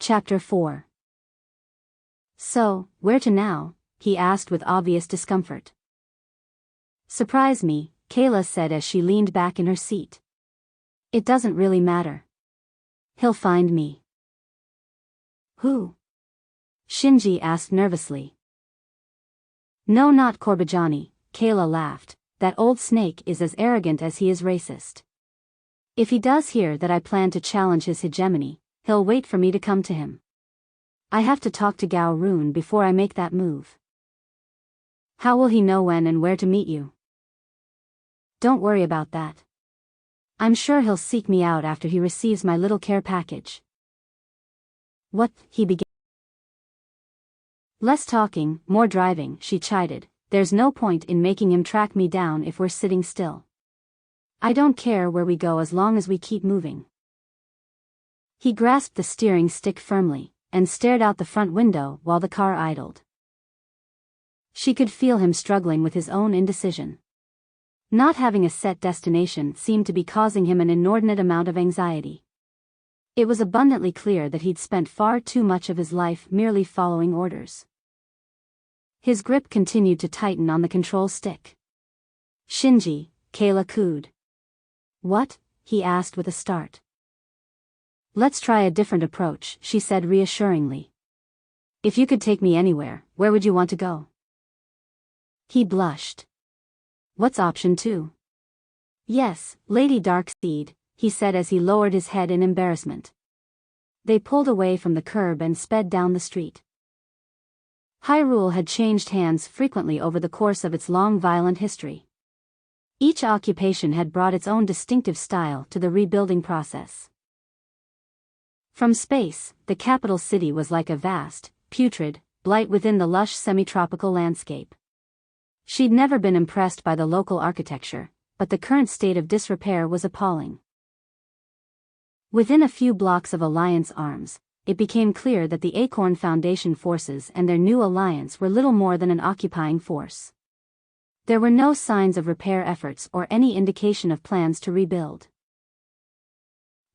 Chapter 4. So, where to now? He asked with obvious discomfort. Surprise me, Kayla said as she leaned back in her seat. It doesn't really matter. He'll find me. Who? Shinji asked nervously. No, not Korbajani, Kayla laughed. That old snake is as arrogant as he is racist. If he does hear that I plan to challenge his hegemony, he'll wait for me to come to him. I have to talk to Gao Run before I make that move. How will he know when and where to meet you? Don't worry about that. I'm sure he'll seek me out after he receives my little care package. What? He began. Less talking, more driving, she chided. There's no point in making him track me down if we're sitting still. I don't care where we go as long as we keep moving. He grasped the steering stick firmly, and stared out the front window while the car idled. She could feel him struggling with his own indecision. Not having a set destination seemed to be causing him an inordinate amount of anxiety. It was abundantly clear that he'd spent far too much of his life merely following orders. His grip continued to tighten on the control stick. Shinji, Kayla cooed. What? He asked with a start. Let's try a different approach, she said reassuringly. If you could take me anywhere, where would you want to go? He blushed. What's option 2? Yes, Lady Darkseid, he said as he lowered his head in embarrassment. They pulled away from the curb and sped down the street. Hyrule had changed hands frequently over the course of its long violent history. Each occupation had brought its own distinctive style to the rebuilding process. From space, the capital city was like a vast, putrid, blight within the lush semi-tropical landscape. She'd never been impressed by the local architecture, but the current state of disrepair was appalling. Within a few blocks of Alliance Arms, it became clear that the Acorn Foundation forces and their new alliance were little more than an occupying force. There were no signs of repair efforts or any indication of plans to rebuild.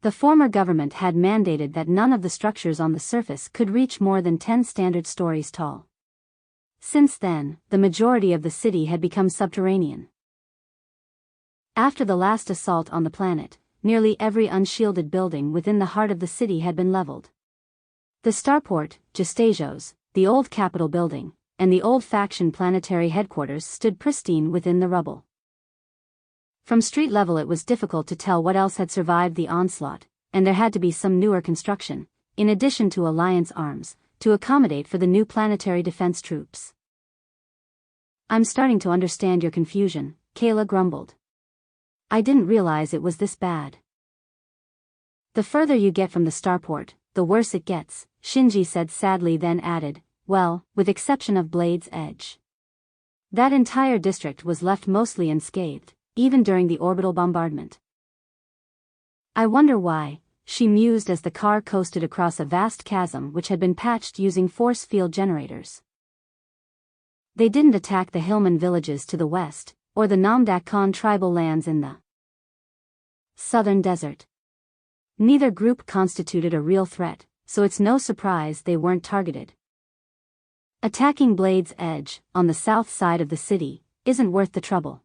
The former government had mandated that none of the structures on the surface could reach more than 10 standard stories tall. Since then, the majority of the city had become subterranean. After the last assault on the planet, nearly every unshielded building within the heart of the city had been leveled. The starport, Gestajos, the old Capitol building, and the old faction planetary headquarters stood pristine within the rubble. From street level it was difficult to tell what else had survived the onslaught, and there had to be some newer construction, in addition to Alliance Arms, to accommodate for the new planetary defense troops. I'm starting to understand your confusion, Kayla grumbled. I didn't realize it was this bad. The further you get from the starport, the worse it gets, Shinji said sadly, then added, well, with exception of Blade's Edge. That entire district was left mostly unscathed, even during the orbital bombardment. I wonder why, she mused as the car coasted across a vast chasm which had been patched using force field generators. They didn't attack the Hillman villages to the west, or the Namdak-Khan tribal lands in the southern desert. Neither group constituted a real threat, so it's no surprise they weren't targeted. Attacking Blade's Edge, on the south side of the city, isn't worth the trouble.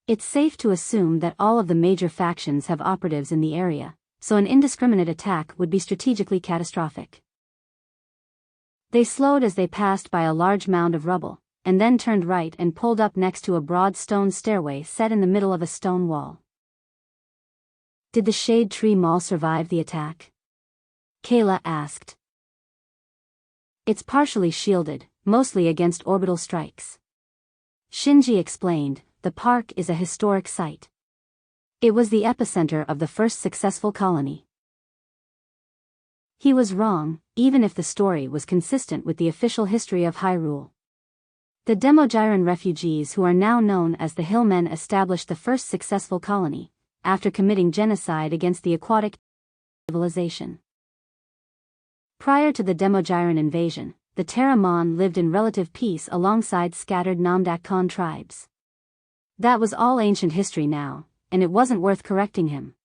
It's safe to assume that all of the major factions have operatives in the area, so an indiscriminate attack would be strategically catastrophic. They slowed as they passed by a large mound of rubble, and then turned right and pulled up next to a broad stone stairway set in the middle of a stone wall. Did the Shade Tree Mall survive the attack? Kayla asked. It's partially shielded, mostly against orbital strikes. Shinji explained, the park is a historic site. It was the epicenter of the first successful colony. He was wrong, even if the story was consistent with the official history of Hyrule. The Demogyran refugees who are now known as the Hillmen established the first successful colony, after committing genocide against the aquatic civilization. Prior to the Demogyran invasion, the Terra Mon lived in relative peace alongside scattered Namdak-Khan tribes. That was all ancient history now, and it wasn't worth correcting him.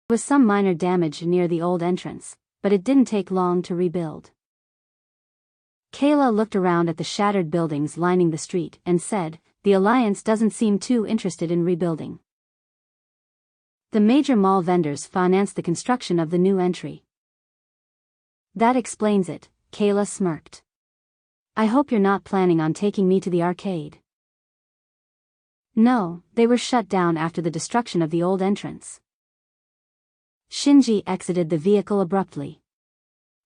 There was some minor damage near the old entrance, but it didn't take long to rebuild. Kayla looked around at the shattered buildings lining the street and said, "The Alliance doesn't seem too interested in rebuilding. The major mall vendors financed the construction of the new entry." "That explains it," Kayla smirked. "I hope you're not planning on taking me to the arcade." "No, they were shut down after the destruction of the old entrance." Shinji exited the vehicle abruptly.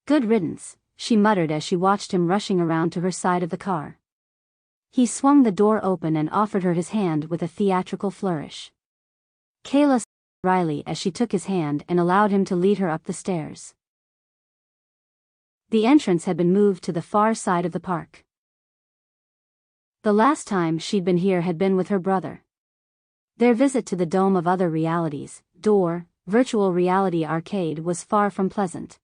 "Good riddance," she muttered as she watched him rushing around to her side of the car. He swung the door open and offered her his hand with a theatrical flourish. Kayla smiled wryly as she took his hand and allowed him to lead her up the stairs. The entrance had been moved to the far side of the park. The last time she'd been here had been with her brother. Their visit to the Dome of Other Realities, DOOR, virtual reality arcade was far from pleasant.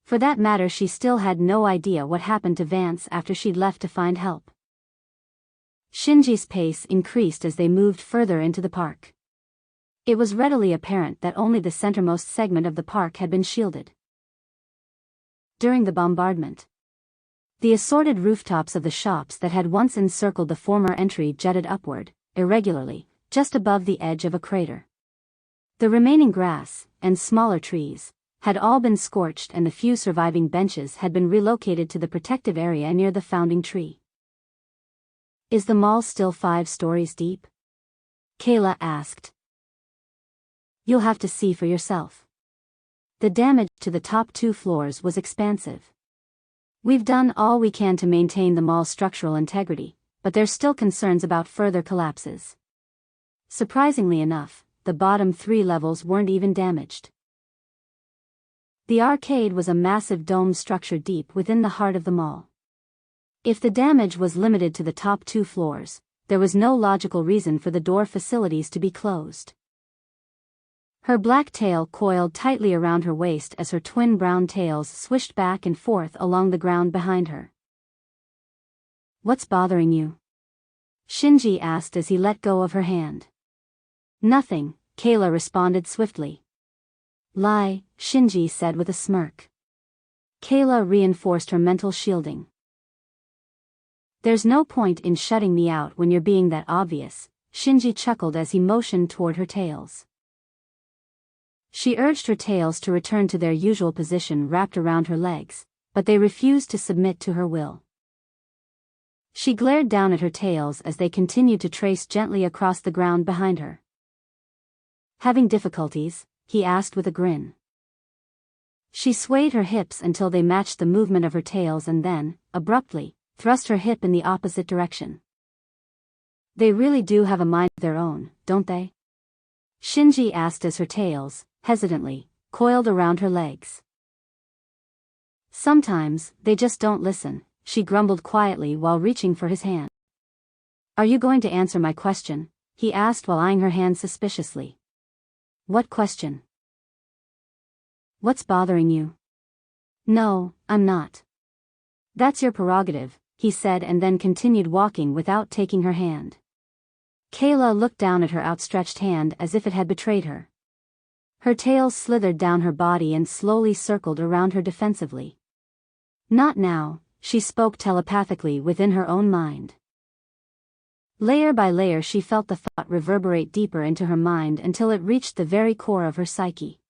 For that matter, she still had no idea what happened to Vance after she'd left to find help. Shinji's pace increased as they moved further into the park. It was readily apparent that only the centermost segment of the park had been shielded. During the bombardment, the assorted rooftops of the shops that had once encircled the former entry jutted upward, irregularly, just above the edge of a crater. The remaining grass, and smaller trees, had all been scorched, and the few surviving benches had been relocated to the protective area near the founding tree. "Is the mall still 5 stories deep?" Kayla asked. "You'll have to see for yourself. The damage to the top 2 floors was expansive. We've done all we can to maintain the mall's structural integrity, but there's still concerns about further collapses." Surprisingly enough, the bottom 3 levels weren't even damaged. The arcade was a massive dome structure deep within the heart of the mall. If the damage was limited to the top 2 floors, there was no logical reason for the door facilities to be closed. Her black tail coiled tightly around her waist as her twin brown tails swished back and forth along the ground behind her. "What's bothering you?" Shinji asked as he let go of her hand. "Nothing," Kayla responded swiftly. "Lie," Shinji said with a smirk. Kayla reinforced her mental shielding. "There's no point in shutting me out when you're being that obvious," Shinji chuckled as he motioned toward her tails. She urged her tails to return to their usual position wrapped around her legs, but they refused to submit to her will. She glared down at her tails as they continued to trace gently across the ground behind her. "Having difficulties?" he asked with a grin. She swayed her hips until they matched the movement of her tails and then, abruptly, thrust her hip in the opposite direction. "They really do have a mind of their own, don't they?" Shinji asked as her tails, hesitantly, coiled around her legs. "Sometimes, they just don't listen," she grumbled quietly while reaching for his hand. "Are you going to answer my question?" he asked while eyeing her hand suspiciously. "What question?" "What's bothering you?" "No, I'm not." "That's your prerogative," he said and then continued walking without taking her hand. Kayla looked down at her outstretched hand as if it had betrayed her. Her tail slithered down her body and slowly circled around her defensively. "Not now," she spoke telepathically within her own mind. Layer by layer she felt the thought reverberate deeper into her mind until it reached the very core of her psyche.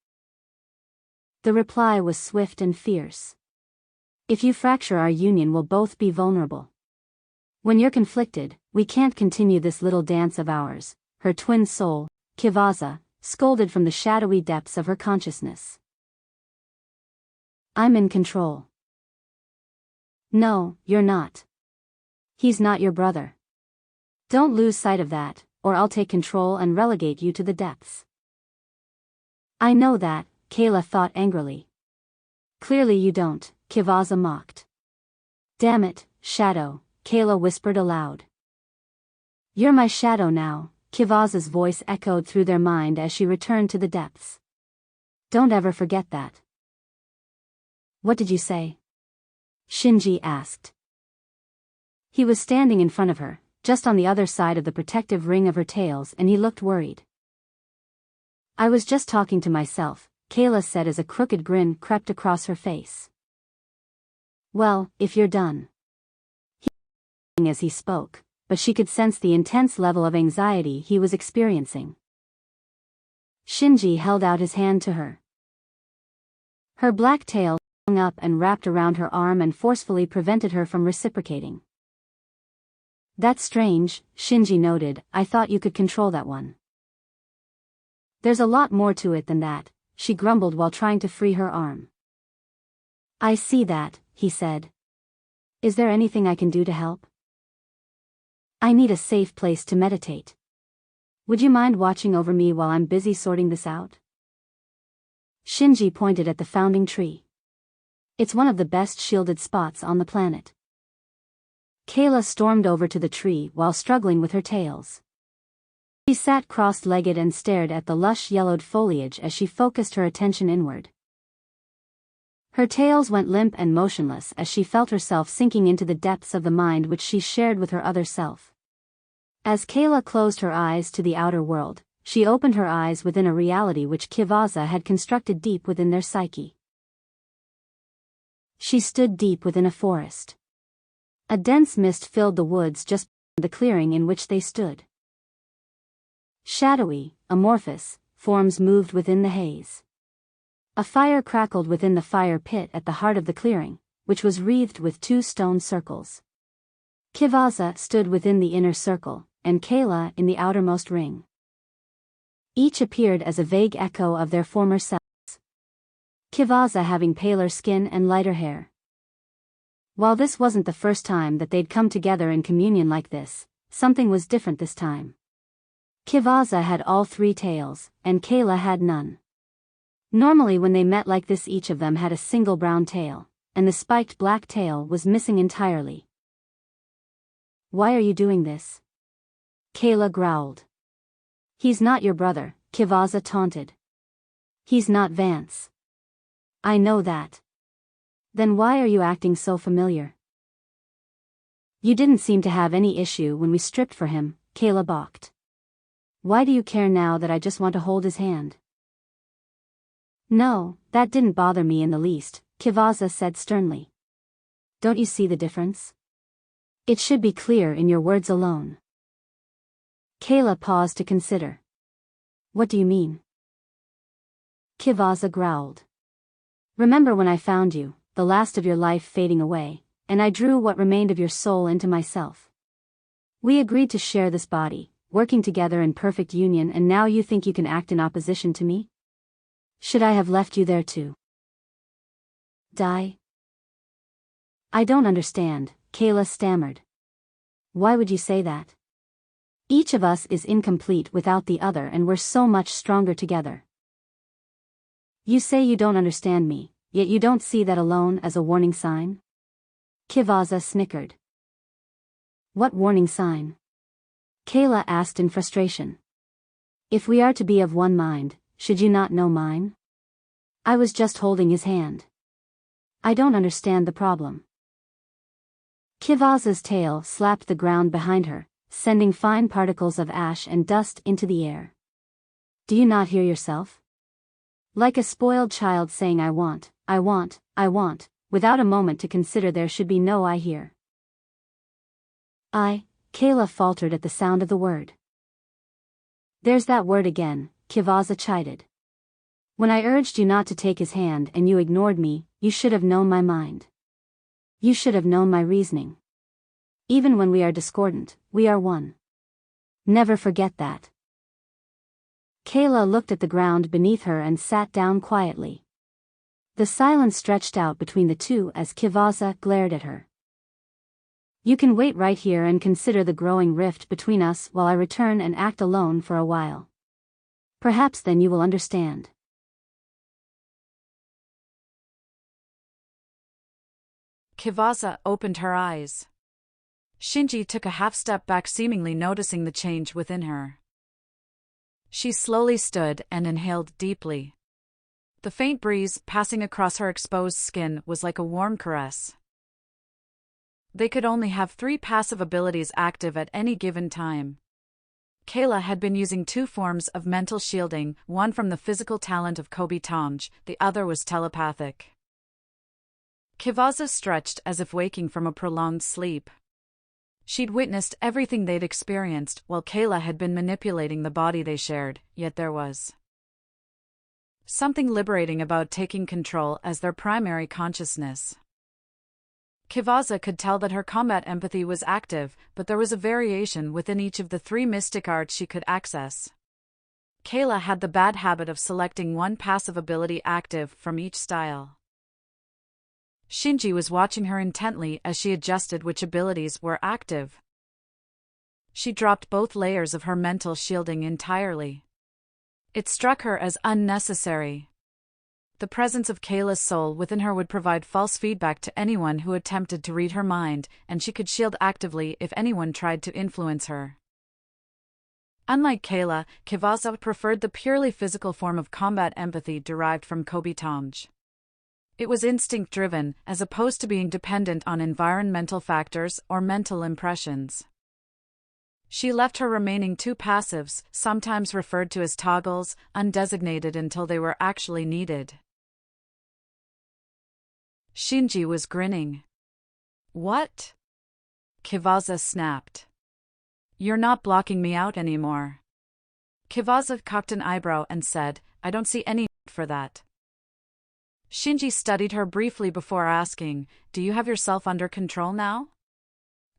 The reply was swift and fierce. "If you fracture our union, we'll both be vulnerable. When you're conflicted, we can't continue this little dance of ours," her twin soul, Kivaza, scolded from the shadowy depths of her consciousness. "I'm in control." "No, you're not. He's not your brother. Don't lose sight of that, or I'll take control and relegate you to the depths." "I know that," Kayla thought angrily. "Clearly you don't," Kivaza mocked. "Damn it, Shadow," Kayla whispered aloud. "You're my shadow now," Kivaza's voice echoed through their mind as she returned to the depths. "Don't ever forget that." "What did you say?" Shinji asked. He was standing in front of her, just on the other side of the protective ring of her tails, and he looked worried. "I was just talking to myself," Kayla said as a crooked grin crept across her face. Well, if you're done. He as he spoke, but she could sense the intense level of anxiety he was experiencing. Shinji held out his hand to her. Her black tail hung up and wrapped around her arm and forcefully prevented her from reciprocating. That's strange, Shinji noted. I thought you could control that one. There's a lot more to it than that, she grumbled while trying to free her arm. I see that, he said. Is there anything I can do to help? I need a safe place to meditate. Would you mind watching over me while I'm busy sorting this out? Shinji pointed at the founding tree. It's one of the best shielded spots on the planet. Kayla stormed over to the tree while struggling with her tails. She sat cross-legged and stared at the lush yellowed foliage as she focused her attention inward. Her tails went limp and motionless as she felt herself sinking into the depths of the mind which she shared with her other self. As Kayla closed her eyes to the outer world, she opened her eyes within a reality which Kivaza had constructed deep within their psyche. She stood deep within a forest. A dense mist filled the woods just beyond the clearing in which they stood. Shadowy, amorphous, forms moved within the haze. A fire crackled within the fire pit at the heart of the clearing, which was wreathed with 2 stone circles. Kivaza stood within the inner circle, and Kayla in the outermost ring. Each appeared as a vague echo of their former selves. Kivaza having paler skin and lighter hair. While this wasn't the first time that they'd come together in communion like this, something was different this time. Kivaza had all 3 tails, and Kayla had none. Normally when they met like this each of them had a single brown tail, and the spiked black tail was missing entirely. Why are you doing this? Kayla growled. He's not your brother, Kivaza taunted. He's not Vance. I know that. Then why are you acting so familiar? You didn't seem to have any issue when we stripped for him, Kayla balked. Why do you care now that I just want to hold his hand? No, that didn't bother me in the least, Kivaza said sternly. Don't you see the difference? It should be clear in your words alone. Kayla paused to consider. What do you mean? Kivaza growled. Remember when I found you, the last of your life fading away, and I drew what remained of your soul into myself. We agreed to share this body, working together in perfect union, and now you think you can act in opposition to me? Should I have left you there to die? I don't understand, Kayla stammered. Why would you say that? Each of us is incomplete without the other, and we're so much stronger together. You say you don't understand me, yet you don't see that alone as a warning sign? Kivaza snickered. What warning sign? Kayla asked in frustration. If we are to be of one mind, should you not know mine? I was just holding his hand. I don't understand the problem. Kivaza's tail slapped the ground behind her, sending fine particles of ash and dust into the air. Do you not hear yourself? Like a spoiled child saying I want, without a moment to consider there should be no I here. Kayla faltered at the sound of the word. There's that word again, Kivaza chided. When I urged you not to take his hand and you ignored me, you should have known my mind. You should have known my reasoning. Even when we are discordant, we are one. Never forget that. Kayla looked at the ground beneath her and sat down quietly. The silence stretched out between the two as Kivaza glared at her. You can wait right here and consider the growing rift between us while I return and act alone for a while. Perhaps then you will understand. Kivaza opened her eyes. Shinji took a half step back, seemingly noticing the change within her. She slowly stood and inhaled deeply. The faint breeze passing across her exposed skin was like a warm caress. They could only have 3 passive abilities active at any given time. Kayla had been using two forms of mental shielding, one from the physical talent of Kobe Tomj, the other was telepathic. Kivaza stretched as if waking from a prolonged sleep. She'd witnessed everything they'd experienced while Kayla had been manipulating the body they shared, yet there was something liberating about taking control as their primary consciousness. Kivaza could tell that her combat empathy was active, but there was a variation within each of the three mystic arts she could access. Kayla had the bad habit of selecting one passive ability active from each style. Shinji was watching her intently as she adjusted which abilities were active. She dropped both layers of her mental shielding entirely. It struck her as unnecessary. The presence of Kayla's soul within her would provide false feedback to anyone who attempted to read her mind, and she could shield actively if anyone tried to influence her. Unlike Kayla, Kivaza preferred the purely physical form of combat empathy derived from Kobe Tomj. It was instinct-driven, as opposed to being dependent on environmental factors or mental impressions. She left her remaining two passives, sometimes referred to as toggles, undesignated until they were actually needed. Shinji was grinning. "What?" Kivaza snapped. "You're not blocking me out anymore." Kivaza cocked an eyebrow and said, "I don't see any need for that." Shinji studied her briefly before asking, "Do you have yourself under control now?"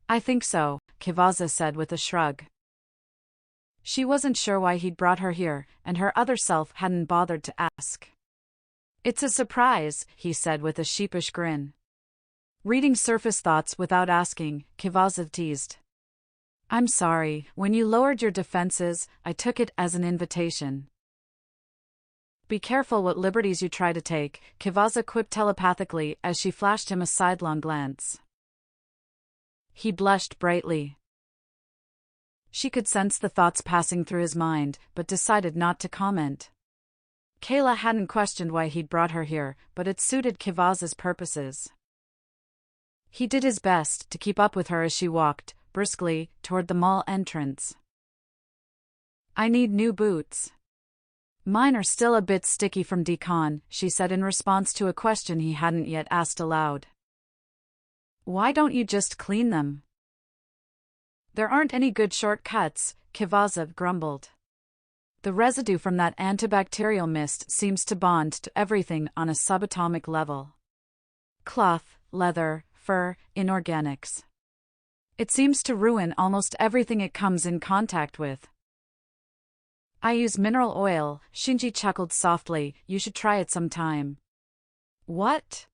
"I think so," Kivaza said with a shrug. She wasn't sure why he'd brought her here, and her other self hadn't bothered to ask. "It's a surprise," he said with a sheepish grin. Reading surface thoughts without asking, Kivaza teased. "I'm sorry, when you lowered your defenses, I took it as an invitation." "Be careful what liberties you try to take," Kivaza quipped telepathically as she flashed him a sidelong glance. He blushed brightly. She could sense the thoughts passing through his mind, but decided not to comment. Kayla hadn't questioned why he'd brought her here, but it suited Kivaza's purposes. He did his best to keep up with her as she walked, briskly, toward the mall entrance. "I need new boots. Mine are still a bit sticky from decon," she said in response to a question he hadn't yet asked aloud. "Why don't you just clean them?" "There aren't any good shortcuts," Kivaza grumbled. "The residue from that antibacterial mist seems to bond to everything on a subatomic level. Cloth, leather, fur, inorganics. It seems to ruin almost everything it comes in contact with." "I use mineral oil," Shinji chuckled softly. "You should try it sometime." "What?"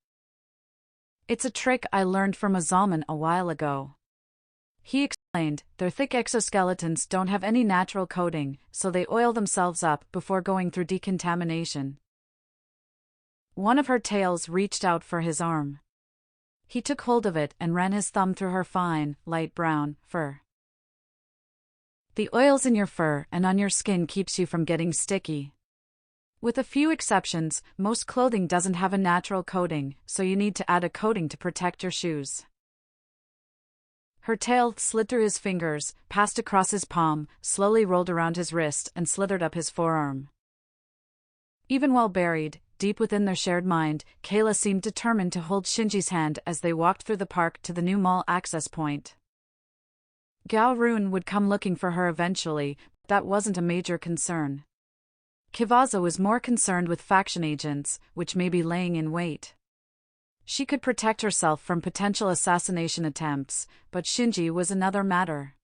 "It's a trick I learned from a Zalman a while ago." He explained, "Their thick exoskeletons don't have any natural coating, so they oil themselves up before going through decontamination." One of her tails reached out for his arm. He took hold of it and ran his thumb through her fine, light brown, fur. "The oils in your fur and on your skin keeps you from getting sticky. With a few exceptions, most clothing doesn't have a natural coating, so you need to add a coating to protect your shoes." Her tail slid through his fingers, passed across his palm, slowly rolled around his wrist and slithered up his forearm. Even while buried, deep within their shared mind, Kayla seemed determined to hold Shinji's hand as they walked through the park to the new mall access point. Gao Run would come looking for her eventually, but that wasn't a major concern. Kivaza was more concerned with faction agents, which may be laying in wait. She could protect herself from potential assassination attempts, but Shinji was another matter.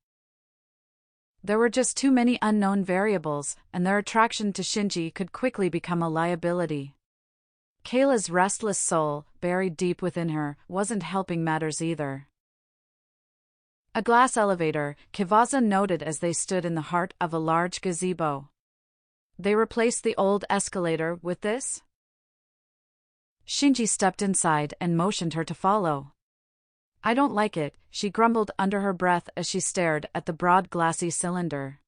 There were just too many unknown variables, and their attraction to Shinji could quickly become a liability. Kayla's restless soul, buried deep within her, wasn't helping matters either. A glass elevator, Kivaza noted as they stood in the heart of a large gazebo. They replaced the old escalator with this? Shinji stepped inside and motioned her to follow. "I don't like it," she grumbled under her breath as she stared at the broad glassy cylinder.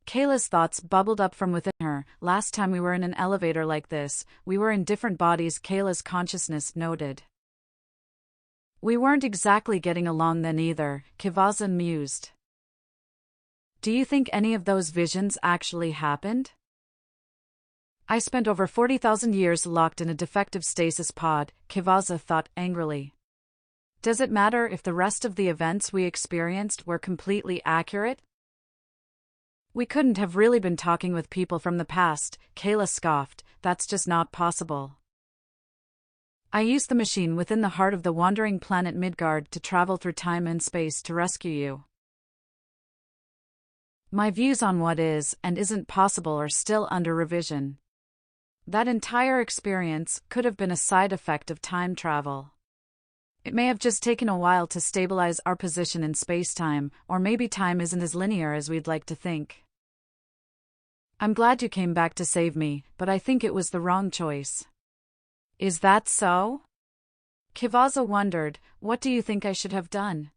Kayla's thoughts bubbled up from within her. "Last time we were in an elevator like this, we were in different bodies," Kayla's consciousness noted. "We weren't exactly getting along then either," Kivaza mused. Do you think any of those visions actually happened? I spent over 40,000 years locked in a defective stasis pod, Kivaza thought angrily. Does it matter if the rest of the events we experienced were completely accurate? We couldn't have really been talking with people from the past, Kayla scoffed. That's just not possible. I used the machine within the heart of the wandering planet Midguard to travel through time and space to rescue you. My views on what is and isn't possible are still under revision. That entire experience could have been a side effect of time travel. It may have just taken a while to stabilize our position in space-time, or maybe time isn't as linear as we'd like to think. I'm glad you came back to save me, but I think it was the wrong choice. Is that so? Kivaza wondered, what do you think I should have done?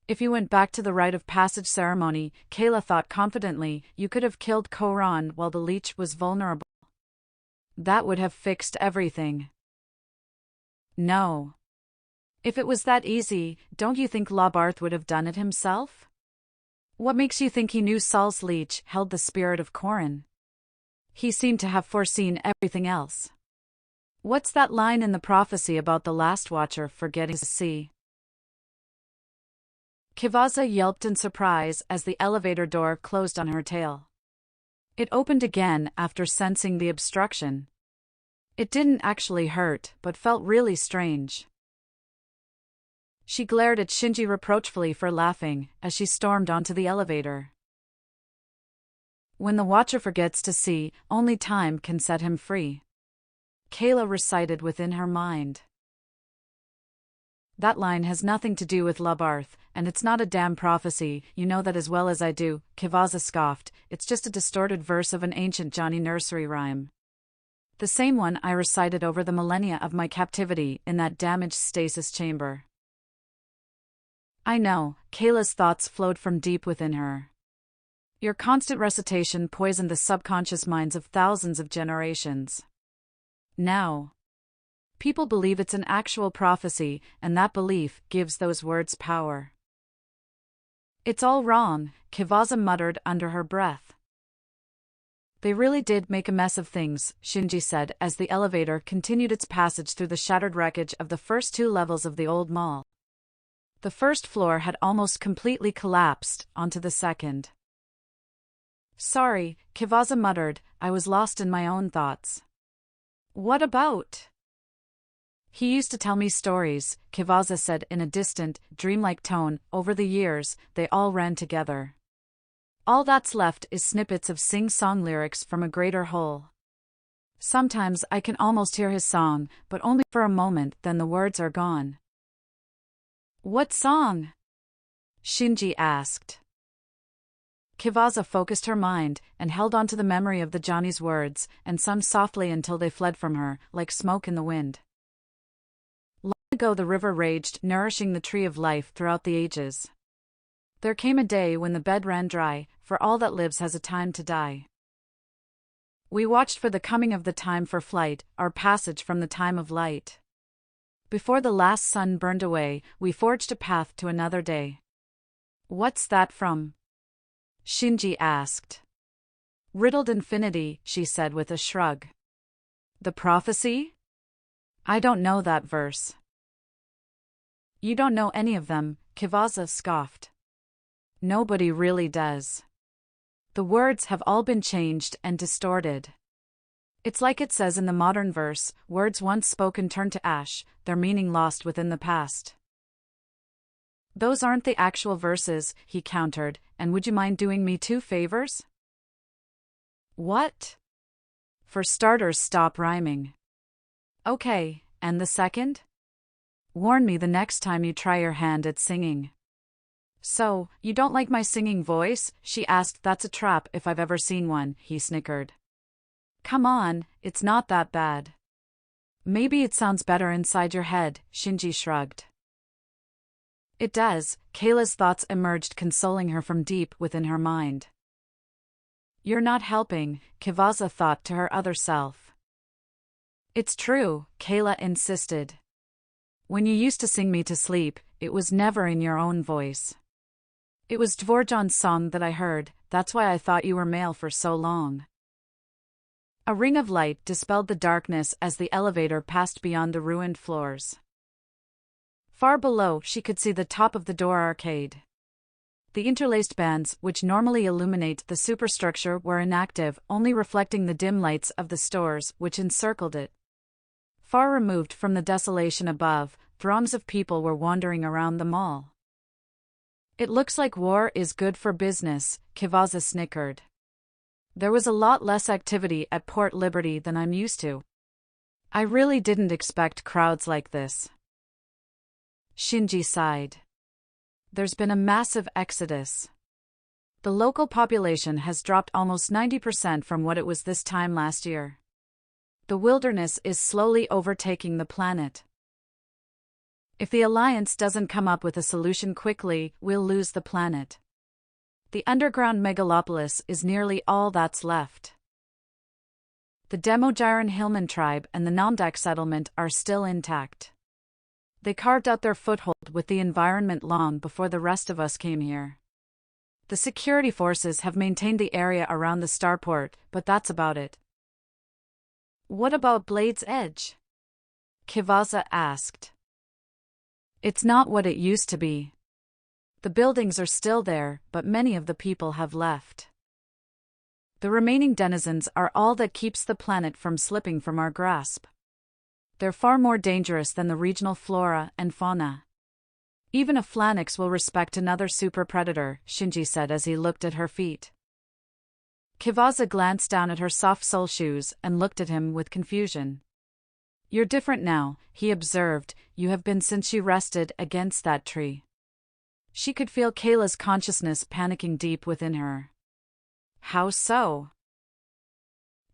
If you went back to the rite of passage ceremony, Kayla thought confidently, you could have killed Koran while the leech was vulnerable. That would have fixed everything. No. If it was that easy, don't you think Labarth would have done it himself? What makes you think he knew Saul's leech held the spirit of Koran? He seemed to have foreseen everything else. What's that line in the prophecy about the last watcher forgetting to see? Kivaza yelped in surprise as the elevator door closed on her tail. It opened again after sensing the obstruction. It didn't actually hurt, but felt really strange. She glared at Shinji reproachfully for laughing as she stormed onto the elevator. When the Watcher forgets to see, only time can set him free. Kayla recited within her mind. That line has nothing to do with Labarth, and it's not a damn prophecy, you know that as well as I do, Kivaza scoffed. It's just a distorted verse of an ancient Johnny nursery rhyme. The same one I recited over the millennia of my captivity in that damaged stasis chamber. I know, Kayla's thoughts flowed from deep within her. Your constant recitation poisoned the subconscious minds of thousands of generations. Now, people believe it's an actual prophecy, and that belief gives those words power. It's all wrong, Kivaza muttered under her breath. They really did make a mess of things, Shinji said as the elevator continued its passage through the shattered wreckage of the first 2 levels of the old mall. The first floor had almost completely collapsed onto the second. Sorry, Kivaza muttered, I was lost in my own thoughts. What about? He used to tell me stories, Kivaza said in a distant, dreamlike tone. Over the years, they all ran together. All that's left is snippets of sing-song lyrics from a greater whole. Sometimes I can almost hear his song, but only for a moment, then the words are gone. What song? Shinji asked. Kivaza focused her mind and held on to the memory of the Johnny's words and sung softly until they fled from her, like smoke in the wind. Long ago the river raged, nourishing the tree of life throughout the ages. There came a day when the bed ran dry, for all that lives has a time to die. We watched for the coming of the time for flight, our passage from the time of light. Before the last sun burned away, we forged a path to another day. What's that from? Shinji asked. Riddled infinity, she said with a shrug. The prophecy? I don't know that verse. You don't know any of them, Kivaza scoffed. Nobody really does. The words have all been changed and distorted. It's like it says in the modern verse, words once spoken turn to ash, their meaning lost within the past. Those aren't the actual verses, he countered, and would you mind doing me 2 favors? What? For starters, stop rhyming. Okay, and the second? Warn me the next time you try your hand at singing. So, you don't like my singing voice? She asked. That's a trap if I've ever seen one, he snickered. Come on, it's not that bad. Maybe it sounds better inside your head, Shinji shrugged. It does, Kayla's thoughts emerged, consoling her from deep within her mind. You're not helping, Kivaza thought to her other self. It's true, Kayla insisted. When you used to sing me to sleep, it was never in your own voice. It was Dvorjan's song that I heard, that's why I thought you were male for so long. A ring of light dispelled the darkness as the elevator passed beyond the ruined floors. Far below, she could see the top of the door arcade. The interlaced bands, which normally illuminate the superstructure, were inactive, only reflecting the dim lights of the stores which encircled it. Far removed from the desolation above, throngs of people were wandering around the mall. It looks like war is good for business, Kivaza snickered. There was a lot less activity at Port Liberty than I'm used to. I really didn't expect crowds like this. Shinji sighed. There's been a massive exodus. The local population has dropped almost 90% from what it was this time last year. The wilderness is slowly overtaking the planet. If the Alliance doesn't come up with a solution quickly, we'll lose the planet. The underground megalopolis is nearly all that's left. The Demogyron Hillman tribe and the Namdak settlement are still intact. They carved out their foothold with the environment long before the rest of us came here. The security forces have maintained the area around the starport, but that's about it. What about Blade's Edge? Kivaza asked. It's not what it used to be. The buildings are still there, but many of the people have left. The remaining denizens are all that keeps the planet from slipping from our grasp. They're far more dangerous than the regional flora and fauna. Even a phalanx will respect another super predator, Shinji said as he looked at her feet. Kivaza glanced down at her soft sole shoes and looked at him with confusion. You're different now, he observed, you have been since you rested against that tree. She could feel Kayla's consciousness panicking deep within her. How so?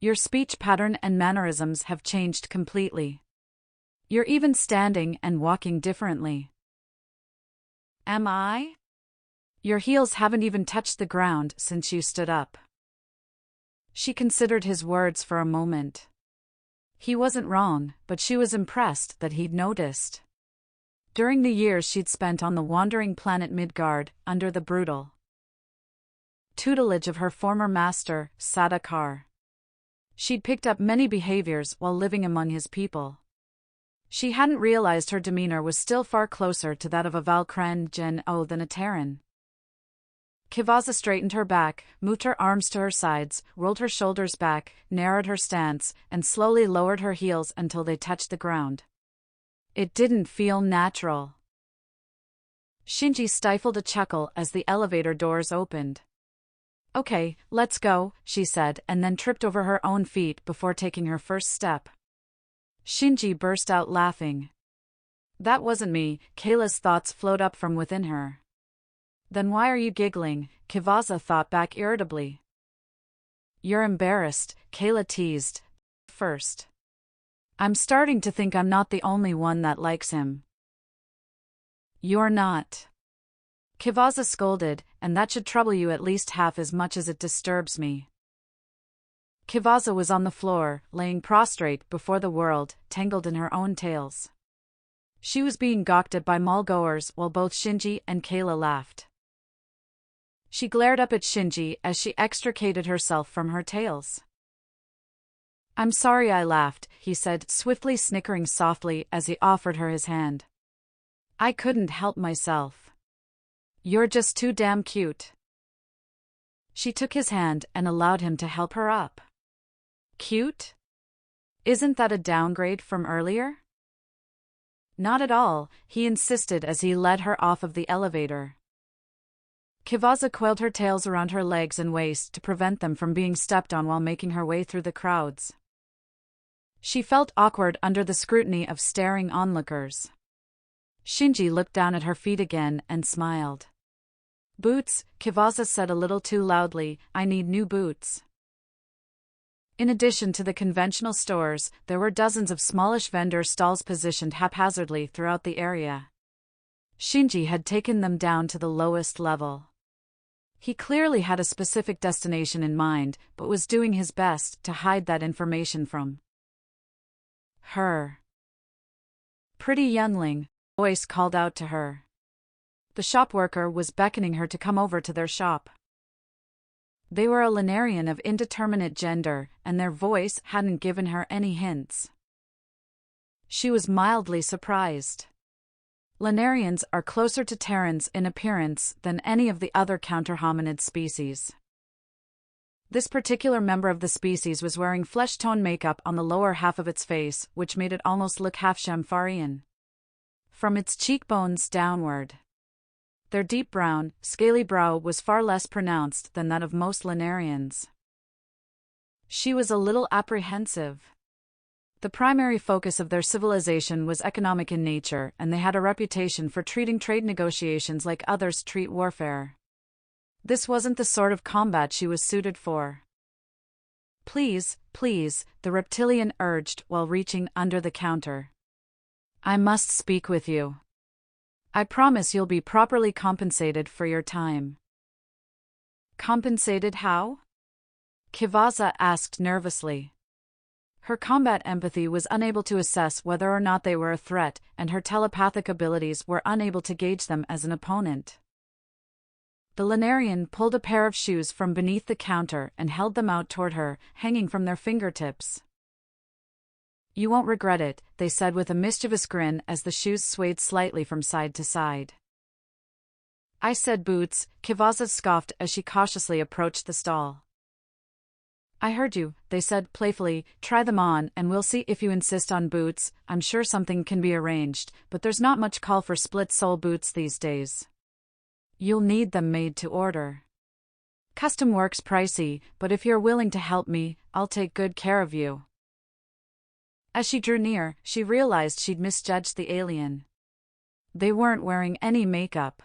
Your speech pattern and mannerisms have changed completely. You're even standing and walking differently. Am I? Your heels haven't even touched the ground since you stood up. She considered his words for a moment. He wasn't wrong, but she was impressed that he'd noticed. During the years she'd spent on the wandering planet Midguard, under the brutal tutelage of her former master, Sadakar. She'd picked up many behaviors while living among his people. She hadn't realized her demeanor was still far closer to that of a Valkren Gen-O than a Terran. Kivaza straightened her back, moved her arms to her sides, rolled her shoulders back, narrowed her stance, and slowly lowered her heels until they touched the ground. It didn't feel natural. Shinji stifled a chuckle as the elevator doors opened. Okay, let's go, she said, and then tripped over her own feet before taking her first step. Shinji burst out laughing. That wasn't me, Kayla's thoughts flowed up from within her. Then why are you giggling? Kivaza thought back irritably. You're embarrassed, Kayla teased. First. I'm starting to think I'm not the only one that likes him. You're not. Kivaza scolded, and that should trouble you at least half as much as it disturbs me. Kivaza was on the floor, laying prostrate before the world, tangled in her own tales. She was being gawked at by mall-goers while both Shinji and Kayla laughed. She glared up at Shinji as she extricated herself from her tales. I'm sorry I laughed, he said, swiftly snickering softly as he offered her his hand. I couldn't help myself. You're just too damn cute. She took his hand and allowed him to help her up. Cute? Isn't that a downgrade from earlier? Not at all, he insisted as he led her off of the elevator. Kivaza coiled her tails around her legs and waist to prevent them from being stepped on while making her way through the crowds. She felt awkward under the scrutiny of staring onlookers. Shinji looked down at her feet again and smiled. Boots, Kivaza said a little too loudly, I need new boots. In addition to the conventional stores, there were dozens of smallish vendor stalls positioned haphazardly throughout the area. Shinji had taken them down to the lowest level. He clearly had a specific destination in mind, but was doing his best to hide that information from her. Pretty youngling, voice called out to her. The shop worker was beckoning her to come over to their shop. They were a Lanarian of indeterminate gender, and their voice hadn't given her any hints. She was mildly surprised. Lanarians are closer to Terrans in appearance than any of the other counter-hominid species. This particular member of the species was wearing flesh-tone makeup on the lower half of its face, which made it almost look half Shamfarian. From its cheekbones downward, their deep brown, scaly brow was far less pronounced than that of most Lanarians. She was a little apprehensive. The primary focus of their civilization was economic in nature, and they had a reputation for treating trade negotiations like others treat warfare. This wasn't the sort of combat she was suited for. "Please, please," the reptilian urged while reaching under the counter. "I must speak with you. I promise you'll be properly compensated for your time." "Compensated how?" Kivaza asked nervously. Her combat empathy was unable to assess whether or not they were a threat, and her telepathic abilities were unable to gauge them as an opponent. The Lanarian pulled a pair of shoes from beneath the counter and held them out toward her, hanging from their fingertips. "You won't regret it," they said with a mischievous grin as the shoes swayed slightly from side to side. "I said boots," Kivaza scoffed as she cautiously approached the stall. "I heard you," they said playfully. "Try them on and we'll see if you insist on boots. I'm sure something can be arranged, but there's not much call for split-sole boots these days. You'll need them made to order. Custom work's pricey, but if you're willing to help me, I'll take good care of you." As she drew near, she realized she'd misjudged the alien. They weren't wearing any makeup.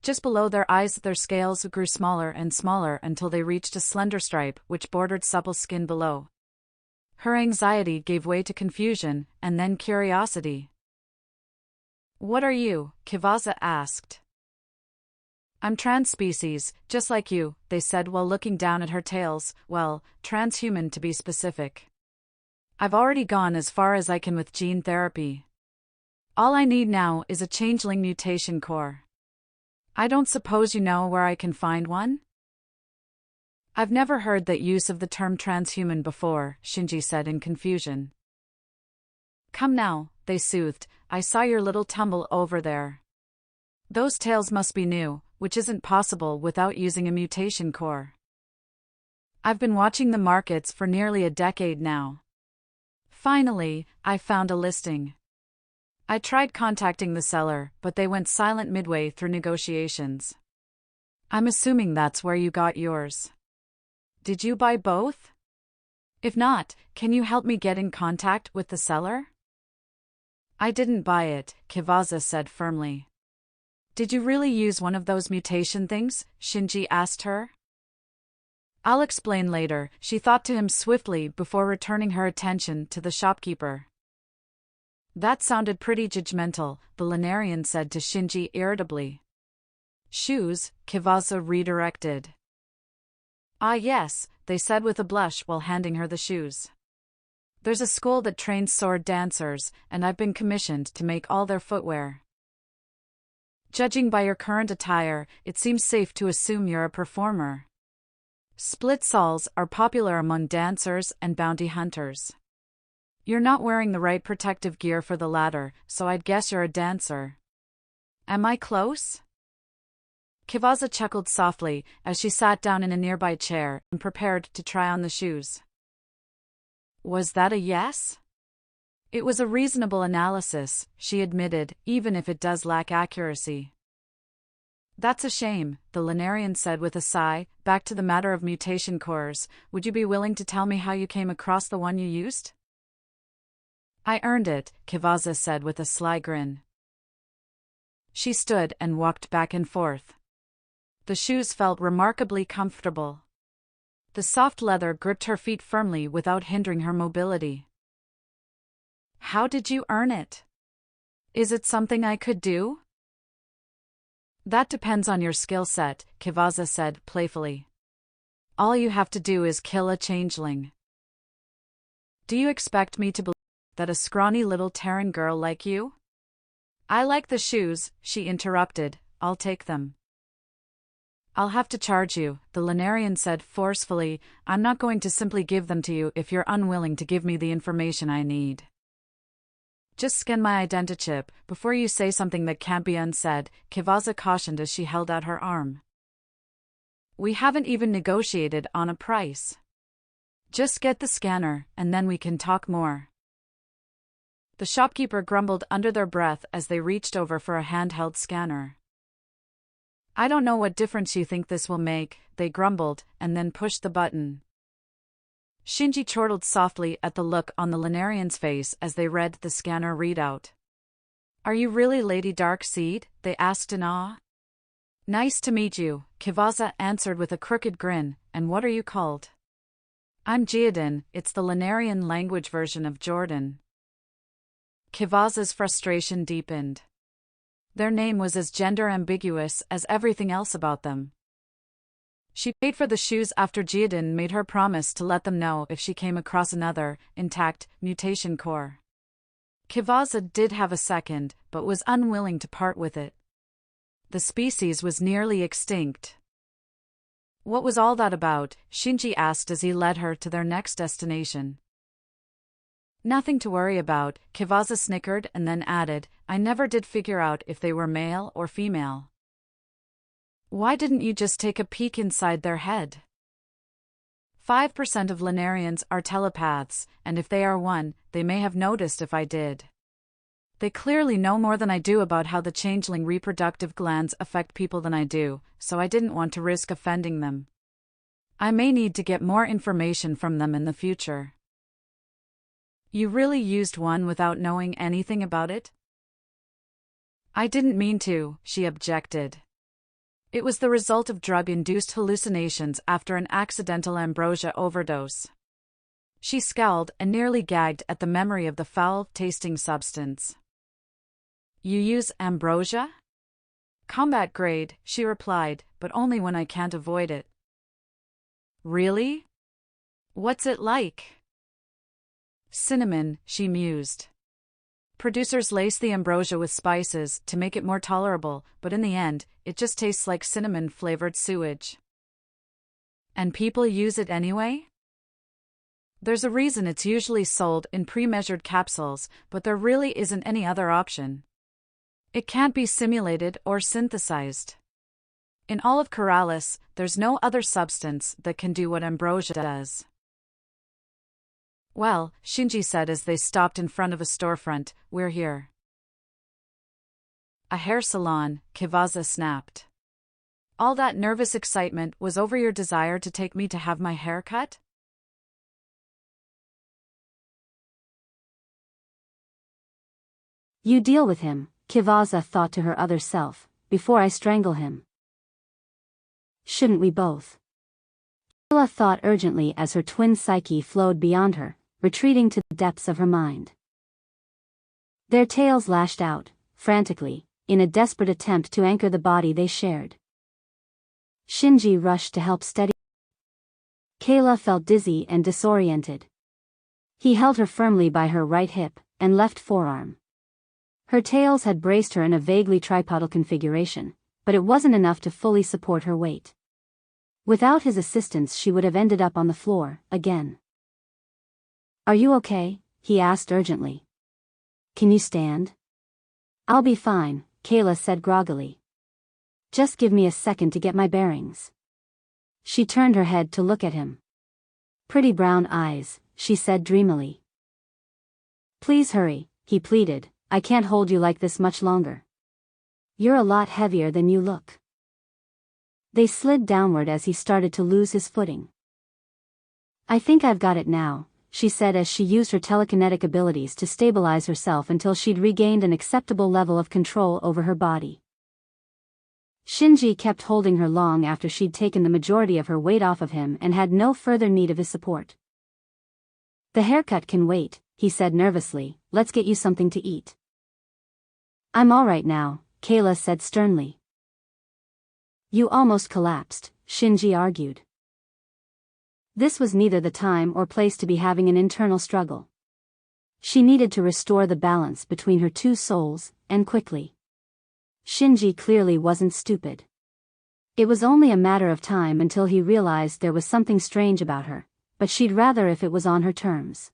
Just below their eyes, their scales grew smaller and smaller until they reached a slender stripe which bordered supple skin below. Her anxiety gave way to confusion, and then curiosity. "What are you?" Kivaza asked. "I'm trans-species, just like you," they said while looking down at her tails. "Well, transhuman to be specific. I've already gone as far as I can with gene therapy. All I need now is a changeling mutation core. I don't suppose you know where I can find one?" "I've never heard that use of the term transhuman before," Shinji said in confusion. "Come now," they soothed. "I saw your little tumble over there. Those tails must be new, which isn't possible without using a mutation core. I've been watching the markets for nearly a decade now. Finally, I found a listing. I tried contacting the seller, but they went silent midway through negotiations. I'm assuming that's where you got yours. Did you buy both? If not, can you help me get in contact with the seller?" "I didn't buy it," Kivaza said firmly. "Did you really use one of those mutation things?" Shinji asked her. "I'll explain later," she thought to him swiftly before returning her attention to the shopkeeper. "That sounded pretty judgmental," the Lanarian said to Shinji irritably. "Shoes," Kivaza redirected. "Ah yes," they said with a blush while handing her the shoes. "There's a school that trains sword dancers, and I've been commissioned to make all their footwear. Judging by your current attire, it seems safe to assume you're a performer. Split soles are popular among dancers and bounty hunters. You're not wearing the right protective gear for the latter, so I'd guess you're a dancer. Am I close?" Kivaza chuckled softly as she sat down in a nearby chair and prepared to try on the shoes. Was that a yes? It was a reasonable analysis, she admitted, even if it does lack accuracy. "That's a shame," the Lanarian said with a sigh. "Back to the matter of mutation cores, would you be willing to tell me how you came across the one you used?" "I earned it," Kivaza said with a sly grin. She stood and walked back and forth. The shoes felt remarkably comfortable. The soft leather gripped her feet firmly without hindering her mobility. "How did you earn it? Is it something I could do?" "That depends on your skill set," Kivaza said playfully. "All you have to do is kill a changeling." "Do you expect me to believe that a scrawny little Terran girl like you?" "I like the shoes," she interrupted, I'll take them. I'll have to charge you, the Lunarian said forcefully. I'm not going to simply give them to you if you're unwilling to give me the information I need. Just scan my identichip before you say something that can't be unsaid, Kivaza cautioned as she held out her arm. We haven't even negotiated on a price. Just get the scanner, and then we can talk more. The shopkeeper grumbled under their breath as they reached over for a handheld scanner. I don't know what difference you think this will make, they grumbled, and then pushed the button. Shinji chortled softly at the look on the Lunarian's face as they read the scanner readout. Are you really Lady Darkseid? They asked in awe. Nice to meet you, Kivaza answered with a crooked grin, and what are you called? I'm Jiadin, it's the Lunarian language version of Jordan. Kivaza's frustration deepened. Their name was as gender ambiguous as everything else about them. She paid for the shoes after Jiadin made her promise to let them know if she came across another, intact, mutation core. Kivaza did have a second, but was unwilling to part with it. The species was nearly extinct. What was all that about? Shinji asked as he led her to their next destination. Nothing to worry about, Kivaza snickered and then added, I never did figure out if they were male or female. Why didn't you just take a peek inside their head? 5% of Lunarians are telepaths, and if they are one, they may have noticed if I did. They clearly know more than I do about how the changeling reproductive glands affect people than I do, so I didn't want to risk offending them. I may need to get more information from them in the future. You really used one without knowing anything about it? I didn't mean to, she objected. It was the result of drug-induced hallucinations after an accidental ambrosia overdose. She scowled and nearly gagged at the memory of the foul-tasting substance. You use ambrosia? Combat grade, she replied, but only when I can't avoid it. Really? What's it like? Cinnamon, she mused. Producers lace the ambrosia with spices to make it more tolerable, but in the end, it just tastes like cinnamon-flavored sewage. And people use it anyway? There's a reason it's usually sold in pre-measured capsules, but there really isn't any other option. It can't be simulated or synthesized. In all of Corrales, there's no other substance that can do what ambrosia does. Well, Shinji said as they stopped in front of a storefront, we're here. A hair salon, Kivaza snapped. All that nervous excitement was over your desire to take me to have my hair cut? You deal with him, Kivaza thought to her other self, before I strangle him. Shouldn't we both? Kayla thought urgently as her twin psyche flowed beyond her, retreating to the depths of her mind. Their tails lashed out, frantically, in a desperate attempt to anchor the body they shared. Shinji rushed to help steady. Kayla felt dizzy and disoriented. He held her firmly by her right hip and left forearm. Her tails had braced her in a vaguely tripodal configuration, but it wasn't enough to fully support her weight. Without his assistance she would have ended up on the floor, again. Are you okay? He asked urgently. Can you stand? I'll be fine, Kayla said groggily. Just give me a second to get my bearings. She turned her head to look at him. Pretty brown eyes, she said dreamily. Please hurry, he pleaded, I can't hold you like this much longer. You're a lot heavier than you look. They slid downward as he started to lose his footing. I think I've got it now, she said as she used her telekinetic abilities to stabilize herself until she'd regained an acceptable level of control over her body. Shinji kept holding her long after she'd taken the majority of her weight off of him and had no further need of his support. The haircut can wait, he said nervously, let's get you something to eat. I'm all right now, Kayla said sternly. You almost collapsed, Shinji argued. This was neither the time or place to be having an internal struggle. She needed to restore the balance between her two souls, and quickly. Shinji clearly wasn't stupid. It was only a matter of time until he realized there was something strange about her, but she'd rather if it was on her terms.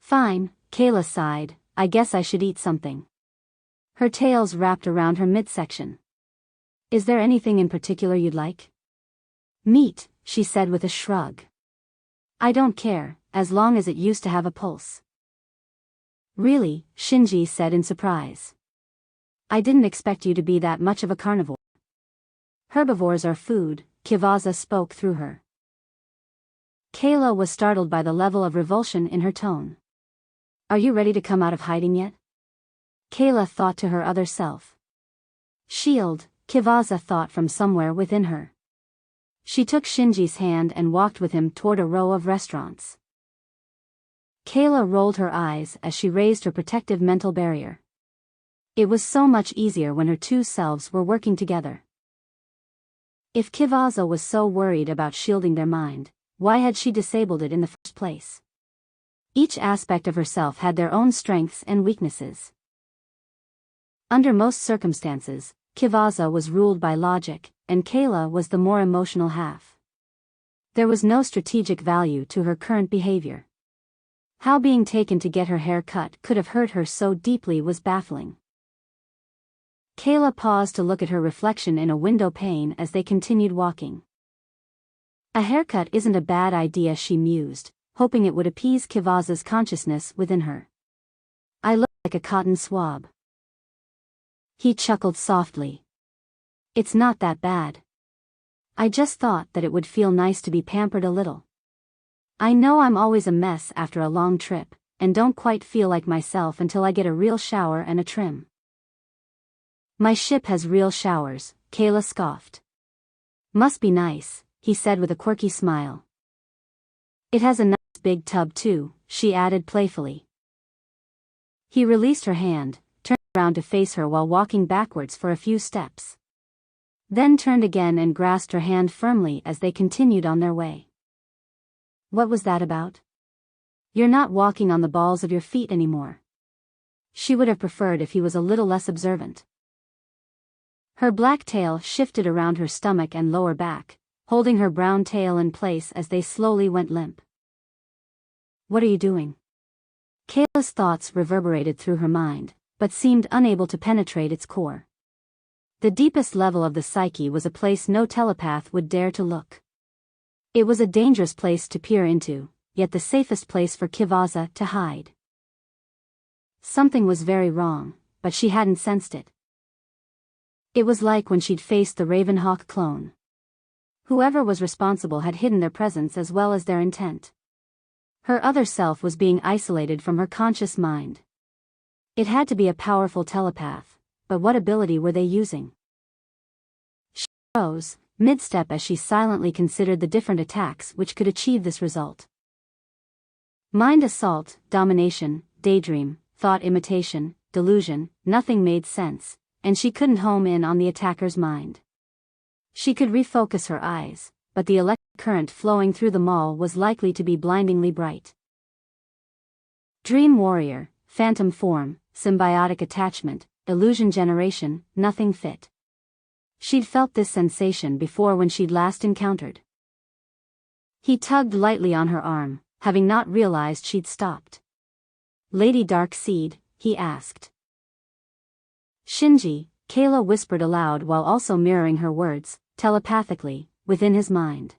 Fine, Kayla sighed, I guess I should eat something. Her tails wrapped around her midsection. Is there anything in particular you'd like? Meat, she said with a shrug. I don't care, as long as it used to have a pulse. Really, Shinji said in surprise. I didn't expect you to be that much of a carnivore. Herbivores are food, Kivaza spoke through her. Kayla was startled by the level of revulsion in her tone. Are you ready to come out of hiding yet? Kayla thought to her other self. Shield, Kivaza thought from somewhere within her. She took Shinji's hand and walked with him toward a row of restaurants. Kayla rolled her eyes as she raised her protective mental barrier. It was so much easier when her two selves were working together. If Kivaza was so worried about shielding their mind, why had she disabled it in the first place? Each aspect of herself had their own strengths and weaknesses. Under most circumstances, Kivaza was ruled by logic, and Kayla was the more emotional half. There was no strategic value to her current behavior. How being taken to get her hair cut could have hurt her so deeply was baffling. Kayla paused to look at her reflection in a window pane as they continued walking. A haircut isn't a bad idea, she mused, hoping it would appease Kivaza's consciousness within her. I look like a cotton swab. He chuckled softly. It's not that bad. I just thought that it would feel nice to be pampered a little. I know I'm always a mess after a long trip, and don't quite feel like myself until I get a real shower and a trim. My ship has real showers, Kayla scoffed. Must be nice, he said with a quirky smile. It has a nice big tub too, she added playfully. He released her hand, turned around to face her while walking backwards for a few steps. Then turned again and grasped her hand firmly as they continued on their way. What was that about? You're not walking on the balls of your feet anymore. She would have preferred if he was a little less observant. Her black tail shifted around her stomach and lower back, holding her brown tail in place as they slowly went limp. What are you doing? Kayla's thoughts reverberated through her mind, but seemed unable to penetrate its core. The deepest level of the psyche was a place no telepath would dare to look. It was a dangerous place to peer into, yet the safest place for Kivaza to hide. Something was very wrong, but she hadn't sensed it. It was like when she'd faced the Ravenhawk clone. Whoever was responsible had hidden their presence as well as their intent. Her other self was being isolated from her conscious mind. It had to be a powerful telepath, but what ability were they using? She rose, mid-step as she silently considered the different attacks which could achieve this result. Mind assault, domination, daydream, thought imitation, delusion, nothing made sense, and she couldn't home in on the attacker's mind. She could refocus her eyes, but the electric current flowing through the mall was likely to be blindingly bright. Dream warrior, phantom form, symbiotic attachment, illusion generation, nothing fit. She'd felt this sensation before when she'd last encountered. He tugged lightly on her arm, having not realized she'd stopped. Lady Darkseid, he asked. Shinji, Kayla whispered aloud while also mirroring her words, telepathically, within his mind.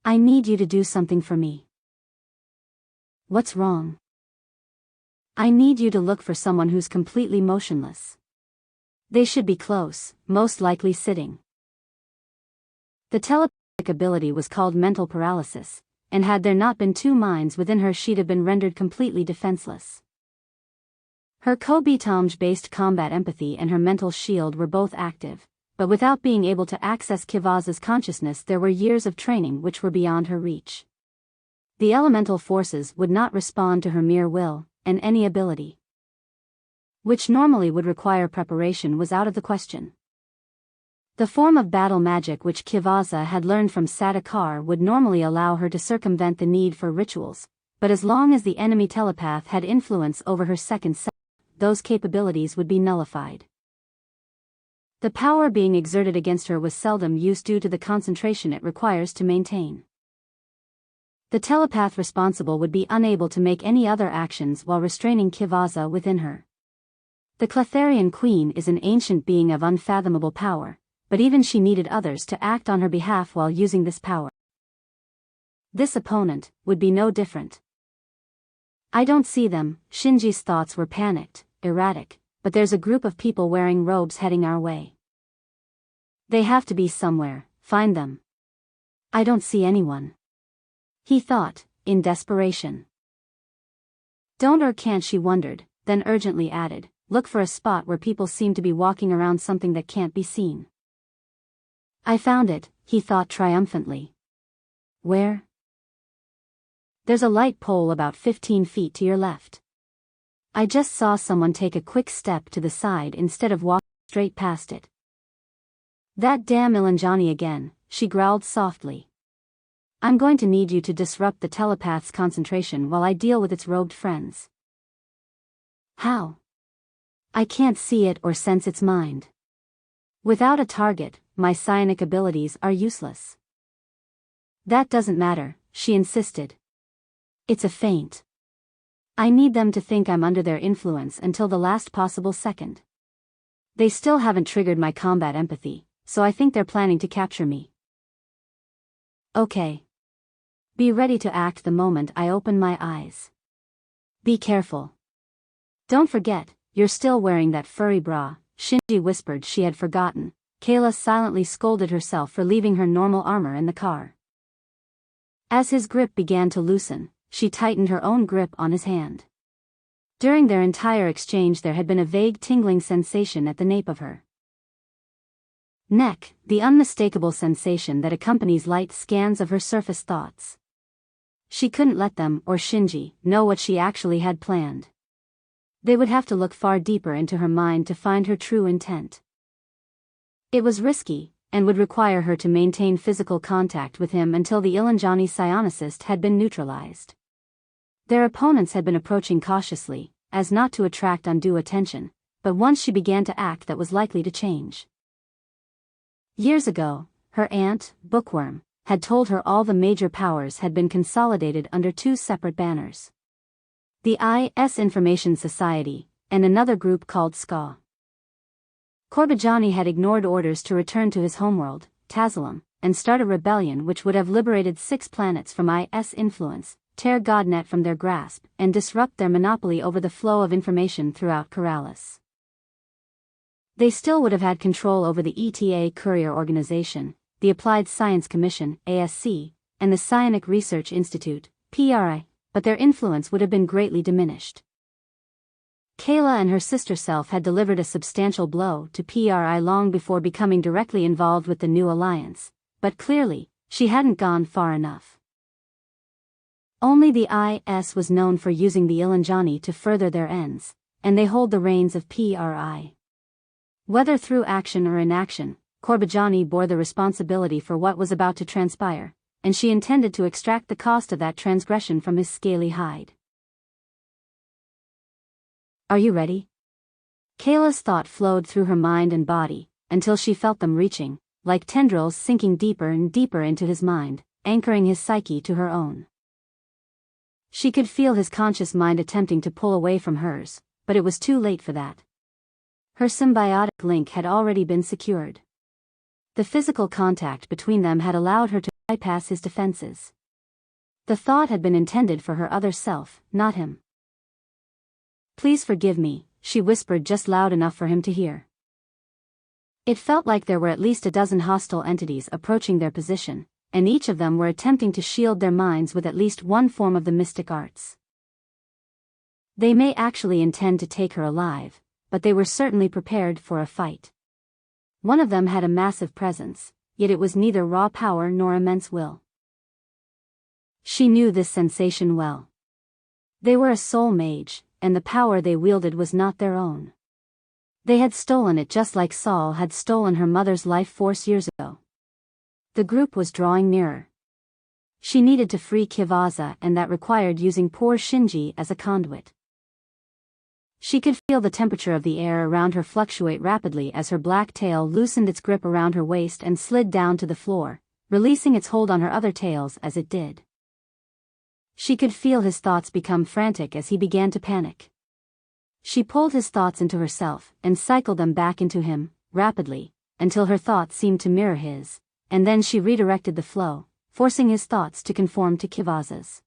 I need you to do something for me. What's wrong? I need you to look for someone who's completely motionless. They should be close, most likely sitting. The telepathic ability was called mental paralysis, and had there not been two minds within her, she'd have been rendered completely defenseless. Her Kobitomj-based combat empathy and her mental shield were both active, but without being able to access Kivaza's consciousness, there were years of training which were beyond her reach. The elemental forces would not respond to her mere will, and any ability which normally would require preparation was out of the question. The form of battle magic which Kivaza had learned from Sadakar would normally allow her to circumvent the need for rituals, but as long as the enemy telepath had influence over her second self, those capabilities would be nullified. The power being exerted against her was seldom used due to the concentration it requires to maintain. The telepath responsible would be unable to make any other actions while restraining Kivaza within her. The Cletharian Queen is an ancient being of unfathomable power, but even she needed others to act on her behalf while using this power. This opponent would be no different. I don't see them. Shinji's thoughts were panicked, erratic, but there's a group of people wearing robes heading our way. They have to be somewhere, find them. I don't see anyone. He thought, in desperation. Don't or can't, she wondered, then urgently added, look for a spot where people seem to be walking around something that can't be seen. I found it, he thought triumphantly. Where? There's a light pole about 15 feet to your left. I just saw someone take a quick step to the side instead of walking straight past it. That damn Ilanjani again, she growled softly. I'm going to need you to disrupt the telepath's concentration while I deal with its robed friends. How? I can't see it or sense its mind. Without a target, my psionic abilities are useless. That doesn't matter, she insisted. It's a feint. I need them to think I'm under their influence until the last possible second. They still haven't triggered my combat empathy, so I think they're planning to capture me. Okay. Be ready to act the moment I open my eyes. Be careful. Don't forget, you're still wearing that furry bra, Shinji whispered. She had forgotten. Kayla silently scolded herself for leaving her normal armor in the car. As his grip began to loosen, she tightened her own grip on his hand. During their entire exchange there had been a vague tingling sensation at the nape of her neck, the unmistakable sensation that accompanies light scans of her surface thoughts. She couldn't let them, or Shinji, know what she actually had planned. They would have to look far deeper into her mind to find her true intent. It was risky, and would require her to maintain physical contact with him until the Ilanjani psionicist had been neutralized. Their opponents had been approaching cautiously, as not to attract undue attention, but once she began to act that was likely to change. Years ago, her aunt, Bookworm, had told her all the major powers had been consolidated under two separate banners. The I.S. Information Society, and another group called SCA. Korbajani had ignored orders to return to his homeworld, Tazalum, and start a rebellion which would have liberated 6 planets from I.S. influence, tear Godnet from their grasp, and disrupt their monopoly over the flow of information throughout Corrales. They still would have had control over the ETA Courier Organization, the Applied Science Commission, ASC, and the Psionic Research Institute, PRI, but their influence would have been greatly diminished. Kayla and her sister self had delivered a substantial blow to PRI long before becoming directly involved with the new alliance, but clearly, she hadn't gone far enough. Only the IS was known for using the Ilanjani to further their ends, and they hold the reins of PRI. Whether through action or inaction, Korbajani bore the responsibility for what was about to transpire, and she intended to extract the cost of that transgression from his scaly hide. Are you ready? Kayla's thought flowed through her mind and body, until she felt them reaching, like tendrils sinking deeper and deeper into his mind, anchoring his psyche to her own. She could feel his conscious mind attempting to pull away from hers, but it was too late for that. Her symbiotic link had already been secured. The physical contact between them had allowed her to bypass his defenses. The thought had been intended for her other self, not him. Please forgive me, she whispered just loud enough for him to hear. It felt like there were at least a dozen hostile entities approaching their position, and each of them were attempting to shield their minds with at least one form of the mystic arts. They may actually intend to take her alive, but they were certainly prepared for a fight. One of them had a massive presence, yet it was neither raw power nor immense will. She knew this sensation well. They were a soul mage, and the power they wielded was not their own. They had stolen it just like Saul had stolen her mother's life force years ago. The group was drawing nearer. She needed to free Kivaza, and that required using poor Shinji as a conduit. She could feel the temperature of the air around her fluctuate rapidly as her black tail loosened its grip around her waist and slid down to the floor, releasing its hold on her other tails as it did. She could feel his thoughts become frantic as he began to panic. She pulled his thoughts into herself and cycled them back into him, rapidly, until her thoughts seemed to mirror his, and then she redirected the flow, forcing his thoughts to conform to Kivasa's.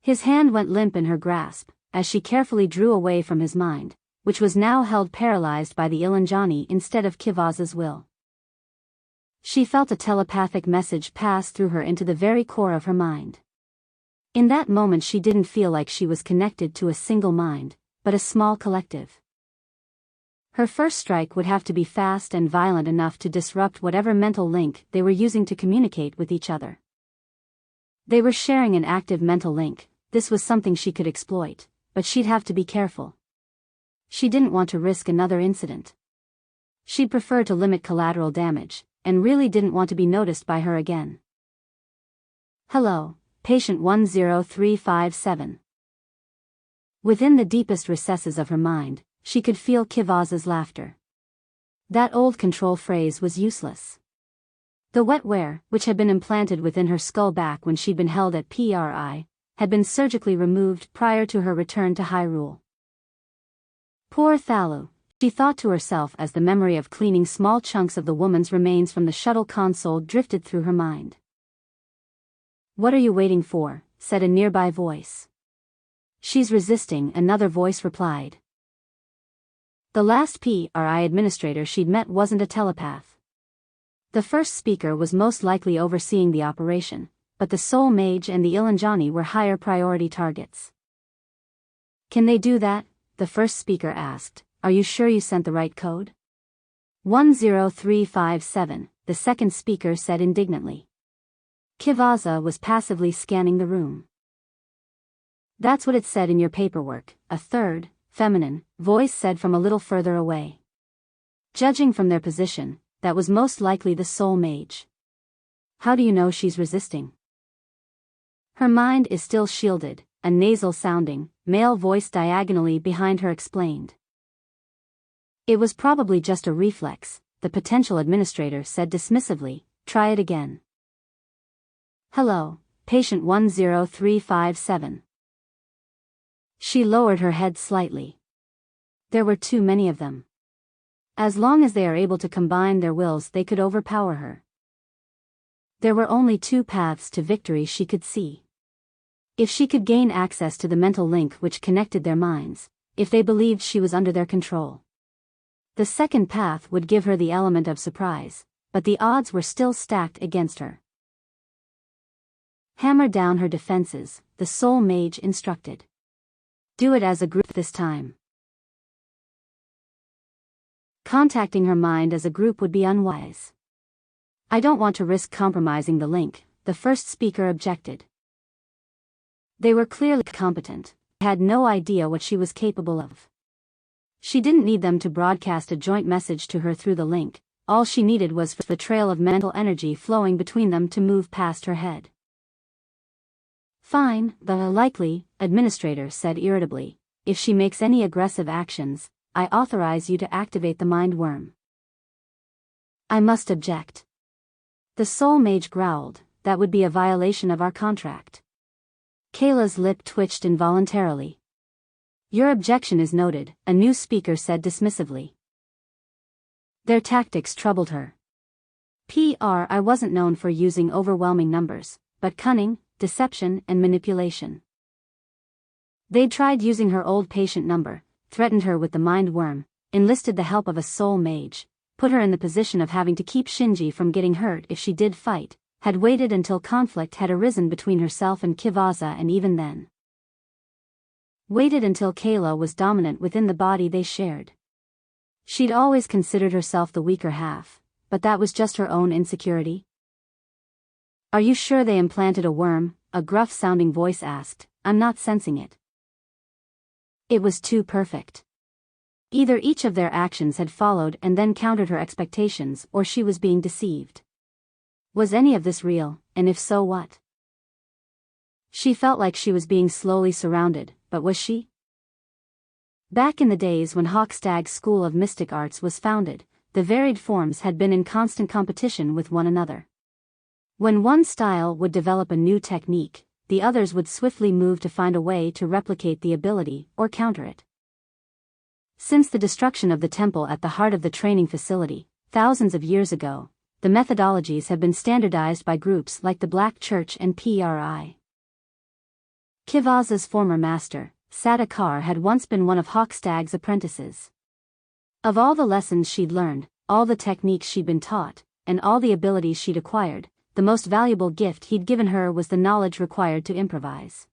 His hand went limp in her grasp, as she carefully drew away from his mind, which was now held paralyzed by the Ilanjani instead of Kivasa's will. She felt a telepathic message pass through her into the very core of her mind. In that moment she didn't feel like she was connected to a single mind, but a small collective. Her first strike would have to be fast and violent enough to disrupt whatever mental link they were using to communicate with each other. They were sharing an active mental link. This was something she could exploit, but she'd have to be careful. She didn't want to risk another incident. She'd prefer to limit collateral damage, and really didn't want to be noticed by her again. Hello, patient 10357. Within the deepest recesses of her mind, she could feel Kivasa's laughter. That old control phrase was useless. The wetware, which had been implanted within her skull back when she'd been held at PRI, had been surgically removed prior to her return to Hyrule. Poor Thalu, she thought to herself as the memory of cleaning small chunks of the woman's remains from the shuttle console drifted through her mind. "What are you waiting for?" said a nearby voice. "She's resisting," another voice replied. The last PRI administrator she'd met wasn't a telepath. The first speaker was most likely overseeing the operation, but the Soul Mage and the Ilanjani were higher priority targets. "Can they do that?" the first speaker asked. "Are you sure you sent the right code?" 10357, the second speaker said indignantly. Kivasa was passively scanning the room. "That's what it said in your paperwork," a third, feminine, voice said from a little further away. Judging from their position, that was most likely the Soul Mage. "How do you know she's resisting?" "Her mind is still shielded," a nasal-sounding, male voice diagonally behind her explained. "It was probably just a reflex," the potential administrator said dismissively. "Try it again." "Hello, patient 10357. She lowered her head slightly. There were too many of them. As long as they are able to combine their wills, they could overpower her. There were only two paths to victory she could see. If she could gain access to the mental link which connected their minds, if they believed she was under their control. The second path would give her the element of surprise, but the odds were still stacked against her. "Hammer down her defenses," the Soul Mage instructed. "Do it as a group this time." Contacting her mind as a group would be unwise. "I don't want to risk compromising the link," the first speaker objected. They were clearly competent, had no idea what she was capable of. She didn't need them to broadcast a joint message to her through the link. All she needed was for the trail of mental energy flowing between them to move past her head. "Fine," the likely administrator said irritably. "If she makes any aggressive actions, I authorize you to activate the mind worm." "I must object." The Soul Mage growled. "That would be a violation of our contract." Kayla's lip twitched involuntarily. "Your objection is noted," a new speaker said dismissively. Their tactics troubled her. I wasn't known for using overwhelming numbers, but cunning, deception, and manipulation. They'd tried using her old patient number, threatened her with the mind worm, enlisted the help of a Soul Mage, put her in the position of having to keep Shinji from getting hurt if she did fight, had waited until conflict had arisen between herself and Kivasa, and even then waited until Kayla was dominant within the body they shared. She'd always considered herself the weaker half, but that was just her own insecurity. "Are you sure they implanted a worm?" a gruff-sounding voice asked. "I'm not sensing it." It was too perfect. Either each of their actions had followed and then countered her expectations, or she was being deceived. Was any of this real, and if so, what? She felt like she was being slowly surrounded, but was she? Back in the days when Hawkstag's School of Mystic Arts was founded, the varied forms had been in constant competition with one another. When one style would develop a new technique, the others would swiftly move to find a way to replicate the ability or counter it. Since the destruction of the temple at the heart of the training facility, thousands of years ago, the methodologies have been standardized by groups like the Black Church and PRI. Kivaza's former master, Sadakar, had once been one of Hawkstag's apprentices. Of all the lessons she'd learned, all the techniques she'd been taught, and all the abilities she'd acquired, the most valuable gift he'd given her was the knowledge required to improvise.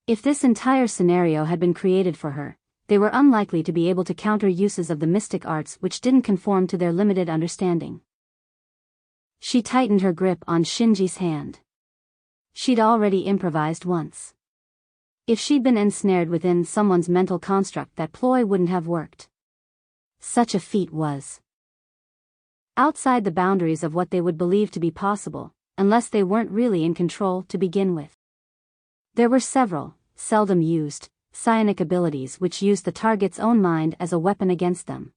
If this entire scenario had been created for her, they were unlikely to be able to counter uses of the mystic arts which didn't conform to their limited understanding. She tightened her grip on Shinji's hand. She'd already improvised once. If she'd been ensnared within someone's mental construct, that ploy wouldn't have worked. Such a feat was outside the boundaries of what they would believe to be possible, unless they weren't really in control to begin with. There were several, seldom used, psionic abilities which used the target's own mind as a weapon against them.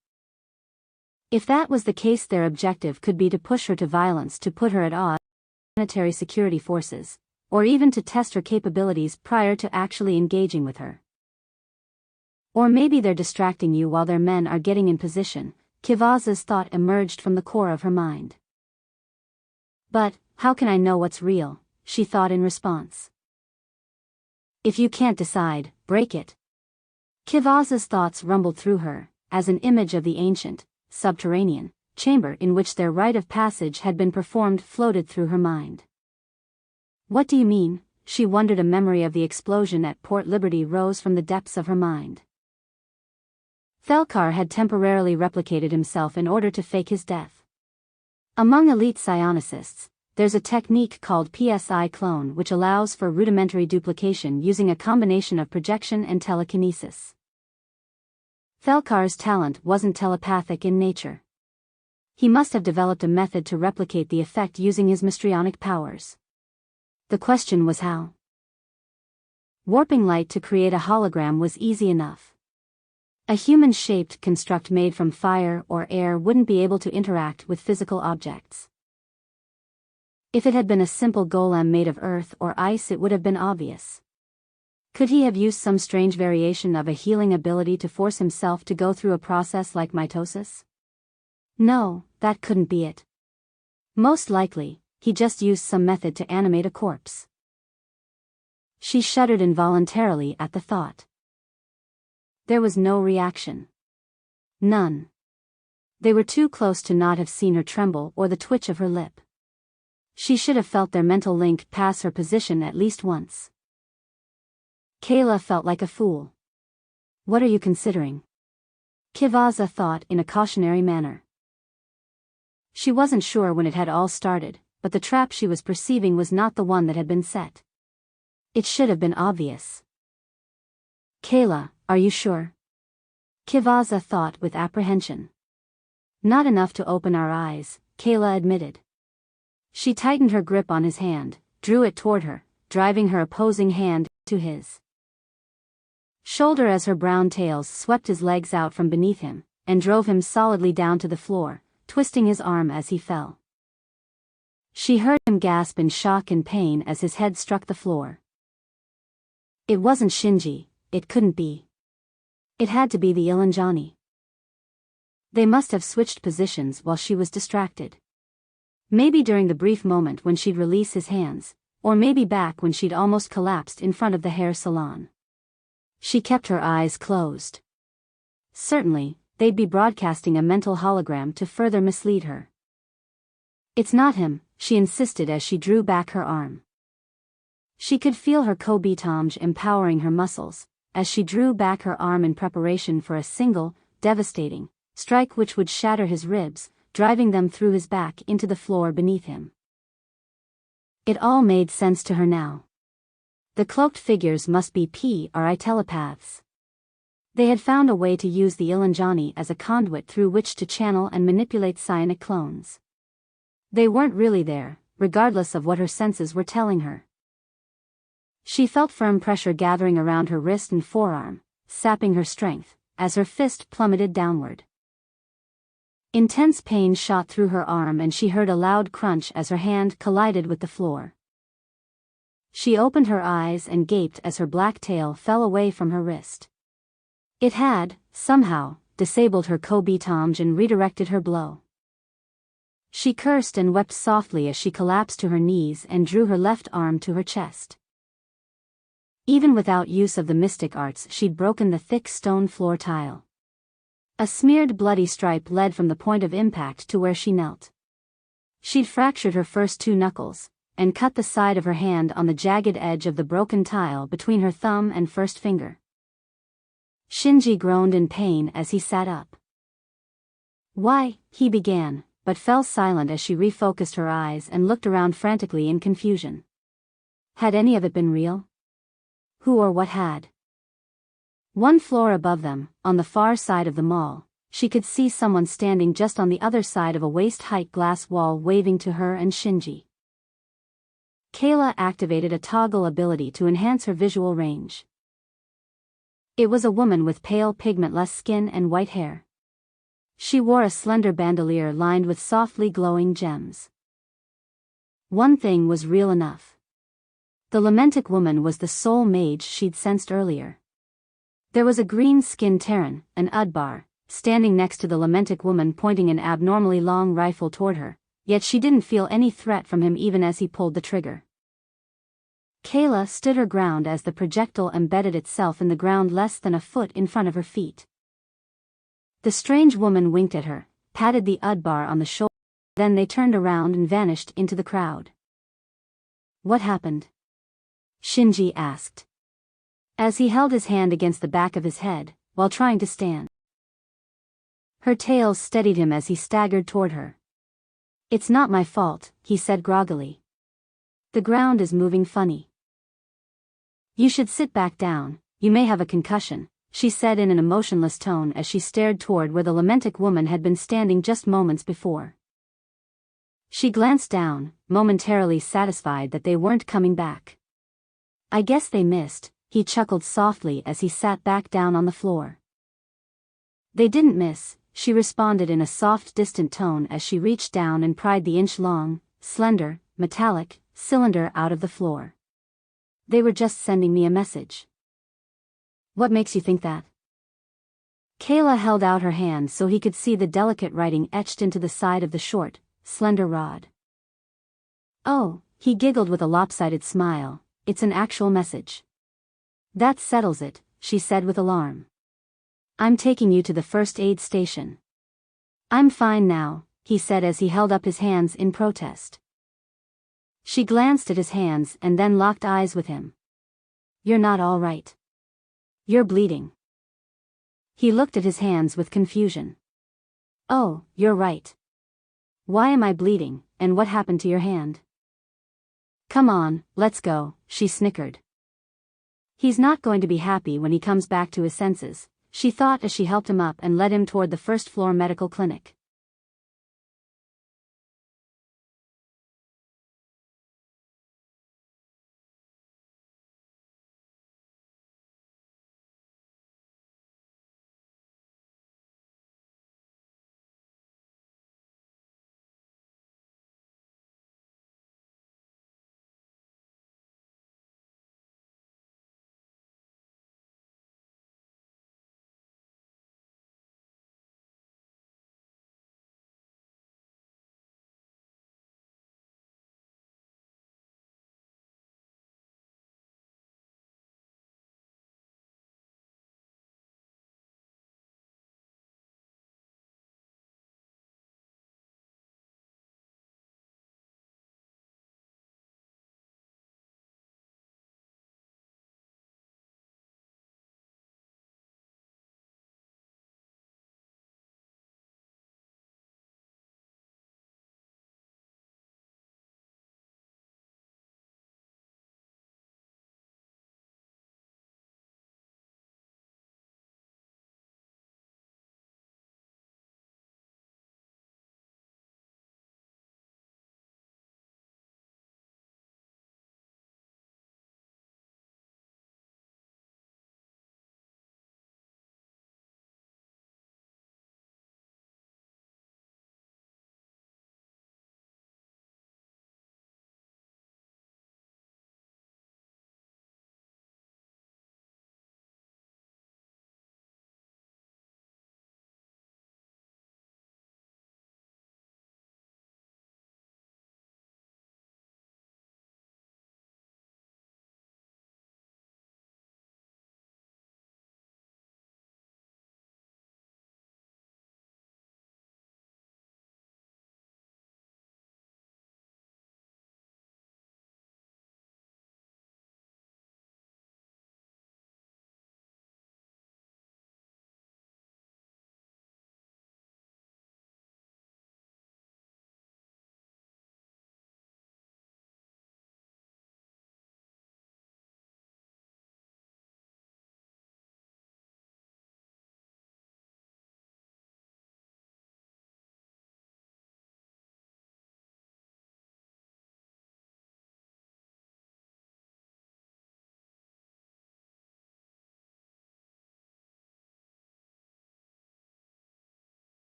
If that was the case, their objective could be to push her to violence, to put her at odds with planetary security forces, or even to test her capabilities prior to actually engaging with her. Or maybe they're distracting you while their men are getting in position. Kivaza's thought emerged from the core of her mind. But, how can I know what's real? She thought in response. If you can't decide, break it. Kivaza's thoughts rumbled through her, as an image of the ancient, subterranean, chamber in which their rite of passage had been performed floated through her mind. What do you mean? She wondered. A memory of the explosion at Port Liberty rose from the depths of her mind. Thelkar had temporarily replicated himself in order to fake his death. Among elite psionicists, there's a technique called PSI clone which allows for rudimentary duplication using a combination of projection and telekinesis. Thelkar's talent wasn't telepathic in nature. He must have developed a method to replicate the effect using his mystrionic powers. The question was how. Warping light to create a hologram was easy enough. A human-shaped construct made from fire or air wouldn't be able to interact with physical objects. If it had been a simple golem made of earth or ice, it would have been obvious. Could he have used some strange variation of a healing ability to force himself to go through a process like mitosis? No, that couldn't be it. Most likely, he just used some method to animate a corpse. She shuddered involuntarily at the thought. There was no reaction. None. They were too close to not have seen her tremble or the twitch of her lip. She should have felt their mental link pass her position at least once. Kayla felt like a fool. What are you considering? Kivaza thought in a cautionary manner. She wasn't sure when it had all started, but the trap she was perceiving was not the one that had been set. It should have been obvious. Kayla, are you sure? Kivaza thought with apprehension. Not enough to open our eyes, Kayla admitted. She tightened her grip on his hand, drew it toward her, driving her opposing hand to his shoulder as her brown tails swept his legs out from beneath him, and drove him solidly down to the floor, twisting his arm as he fell. She heard him gasp in shock and pain as his head struck the floor. It wasn't Shinji, it couldn't be. It had to be the Ilanjani. They must have switched positions while she was distracted. Maybe during the brief moment when she'd release his hands, or maybe back when she'd almost collapsed in front of the hair salon. She kept her eyes closed. Certainly, they'd be broadcasting a mental hologram to further mislead her. It's not him, she insisted as she drew back her arm. She could feel her kobitamj empowering her muscles, as she drew back her arm in preparation for a single, devastating, strike which would shatter his ribs, driving them through his back into the floor beneath him. It all made sense to her now. The cloaked figures must be PRI telepaths. They had found a way to use the Ilanjani as a conduit through which to channel and manipulate psionic clones. They weren't really there, regardless of what her senses were telling her. She felt firm pressure gathering around her wrist and forearm, sapping her strength, as her fist plummeted downward. Intense pain shot through her arm and she heard a loud crunch as her hand collided with the floor. She opened her eyes and gaped as her black tail fell away from her wrist. It had, somehow, disabled her kobe-tomge and redirected her blow. She cursed and wept softly as she collapsed to her knees and drew her left arm to her chest. Even without use of the mystic arts, she'd broken the thick stone floor tile. A smeared bloody stripe led from the point of impact to where she knelt. She'd fractured her first 2 knuckles, and cut the side of her hand on the jagged edge of the broken tile between her thumb and first finger. Shinji groaned in pain as he sat up. "Why," he began, but fell silent as she refocused her eyes and looked around frantically in confusion. Had any of it been real? Who or what had? 1 floor above them, on the far side of the mall, she could see someone standing just on the other side of a waist-height glass wall waving to her and Shinji. Kayla activated a toggle ability to enhance her visual range. It was a woman with pale pigmentless skin and white hair. She wore a slender bandolier lined with softly glowing gems. One thing was real enough. The lamentic woman was the soul mage she'd sensed earlier. There was a green-skinned Terran, an Udbar, standing next to the lamentic woman pointing an abnormally long rifle toward her, yet she didn't feel any threat from him even as he pulled the trigger. Kayla stood her ground as the projectile embedded itself in the ground less than a foot in front of her feet. The strange woman winked at her, patted the Udbar on the shoulder, then they turned around and vanished into the crowd. "What happened?" Shinji asked, as he held his hand against the back of his head, while trying to stand. Her tail steadied him as he staggered toward her. "It's not my fault," he said groggily. "The ground is moving funny." "You should sit back down, you may have a concussion," she said in an emotionless tone as she stared toward where the lamentic woman had been standing just moments before. She glanced down, momentarily satisfied that they weren't coming back. "I guess they missed," he chuckled softly as he sat back down on the floor. "They didn't miss," she responded in a soft, distant tone as she reached down and pried the inch-long, slender, metallic cylinder out of the floor. "They were just sending me a message." "What makes you think that?" Kayla held out her hand so he could see the delicate writing etched into the side of the short, slender rod. "Oh," he giggled with a lopsided smile, "it's an actual message." "That settles it," she said with alarm. "I'm taking you to the first aid station." "I'm fine now," he said as he held up his hands in protest. She glanced at his hands and then locked eyes with him. "You're not all right. You're bleeding." He looked at his hands with confusion. "Oh, you're right. Why am I bleeding, and what happened to your hand?" "Come on, let's go," she snickered. "He's not going to be happy when he comes back to his senses," she thought as she helped him up and led him toward the first-floor medical clinic.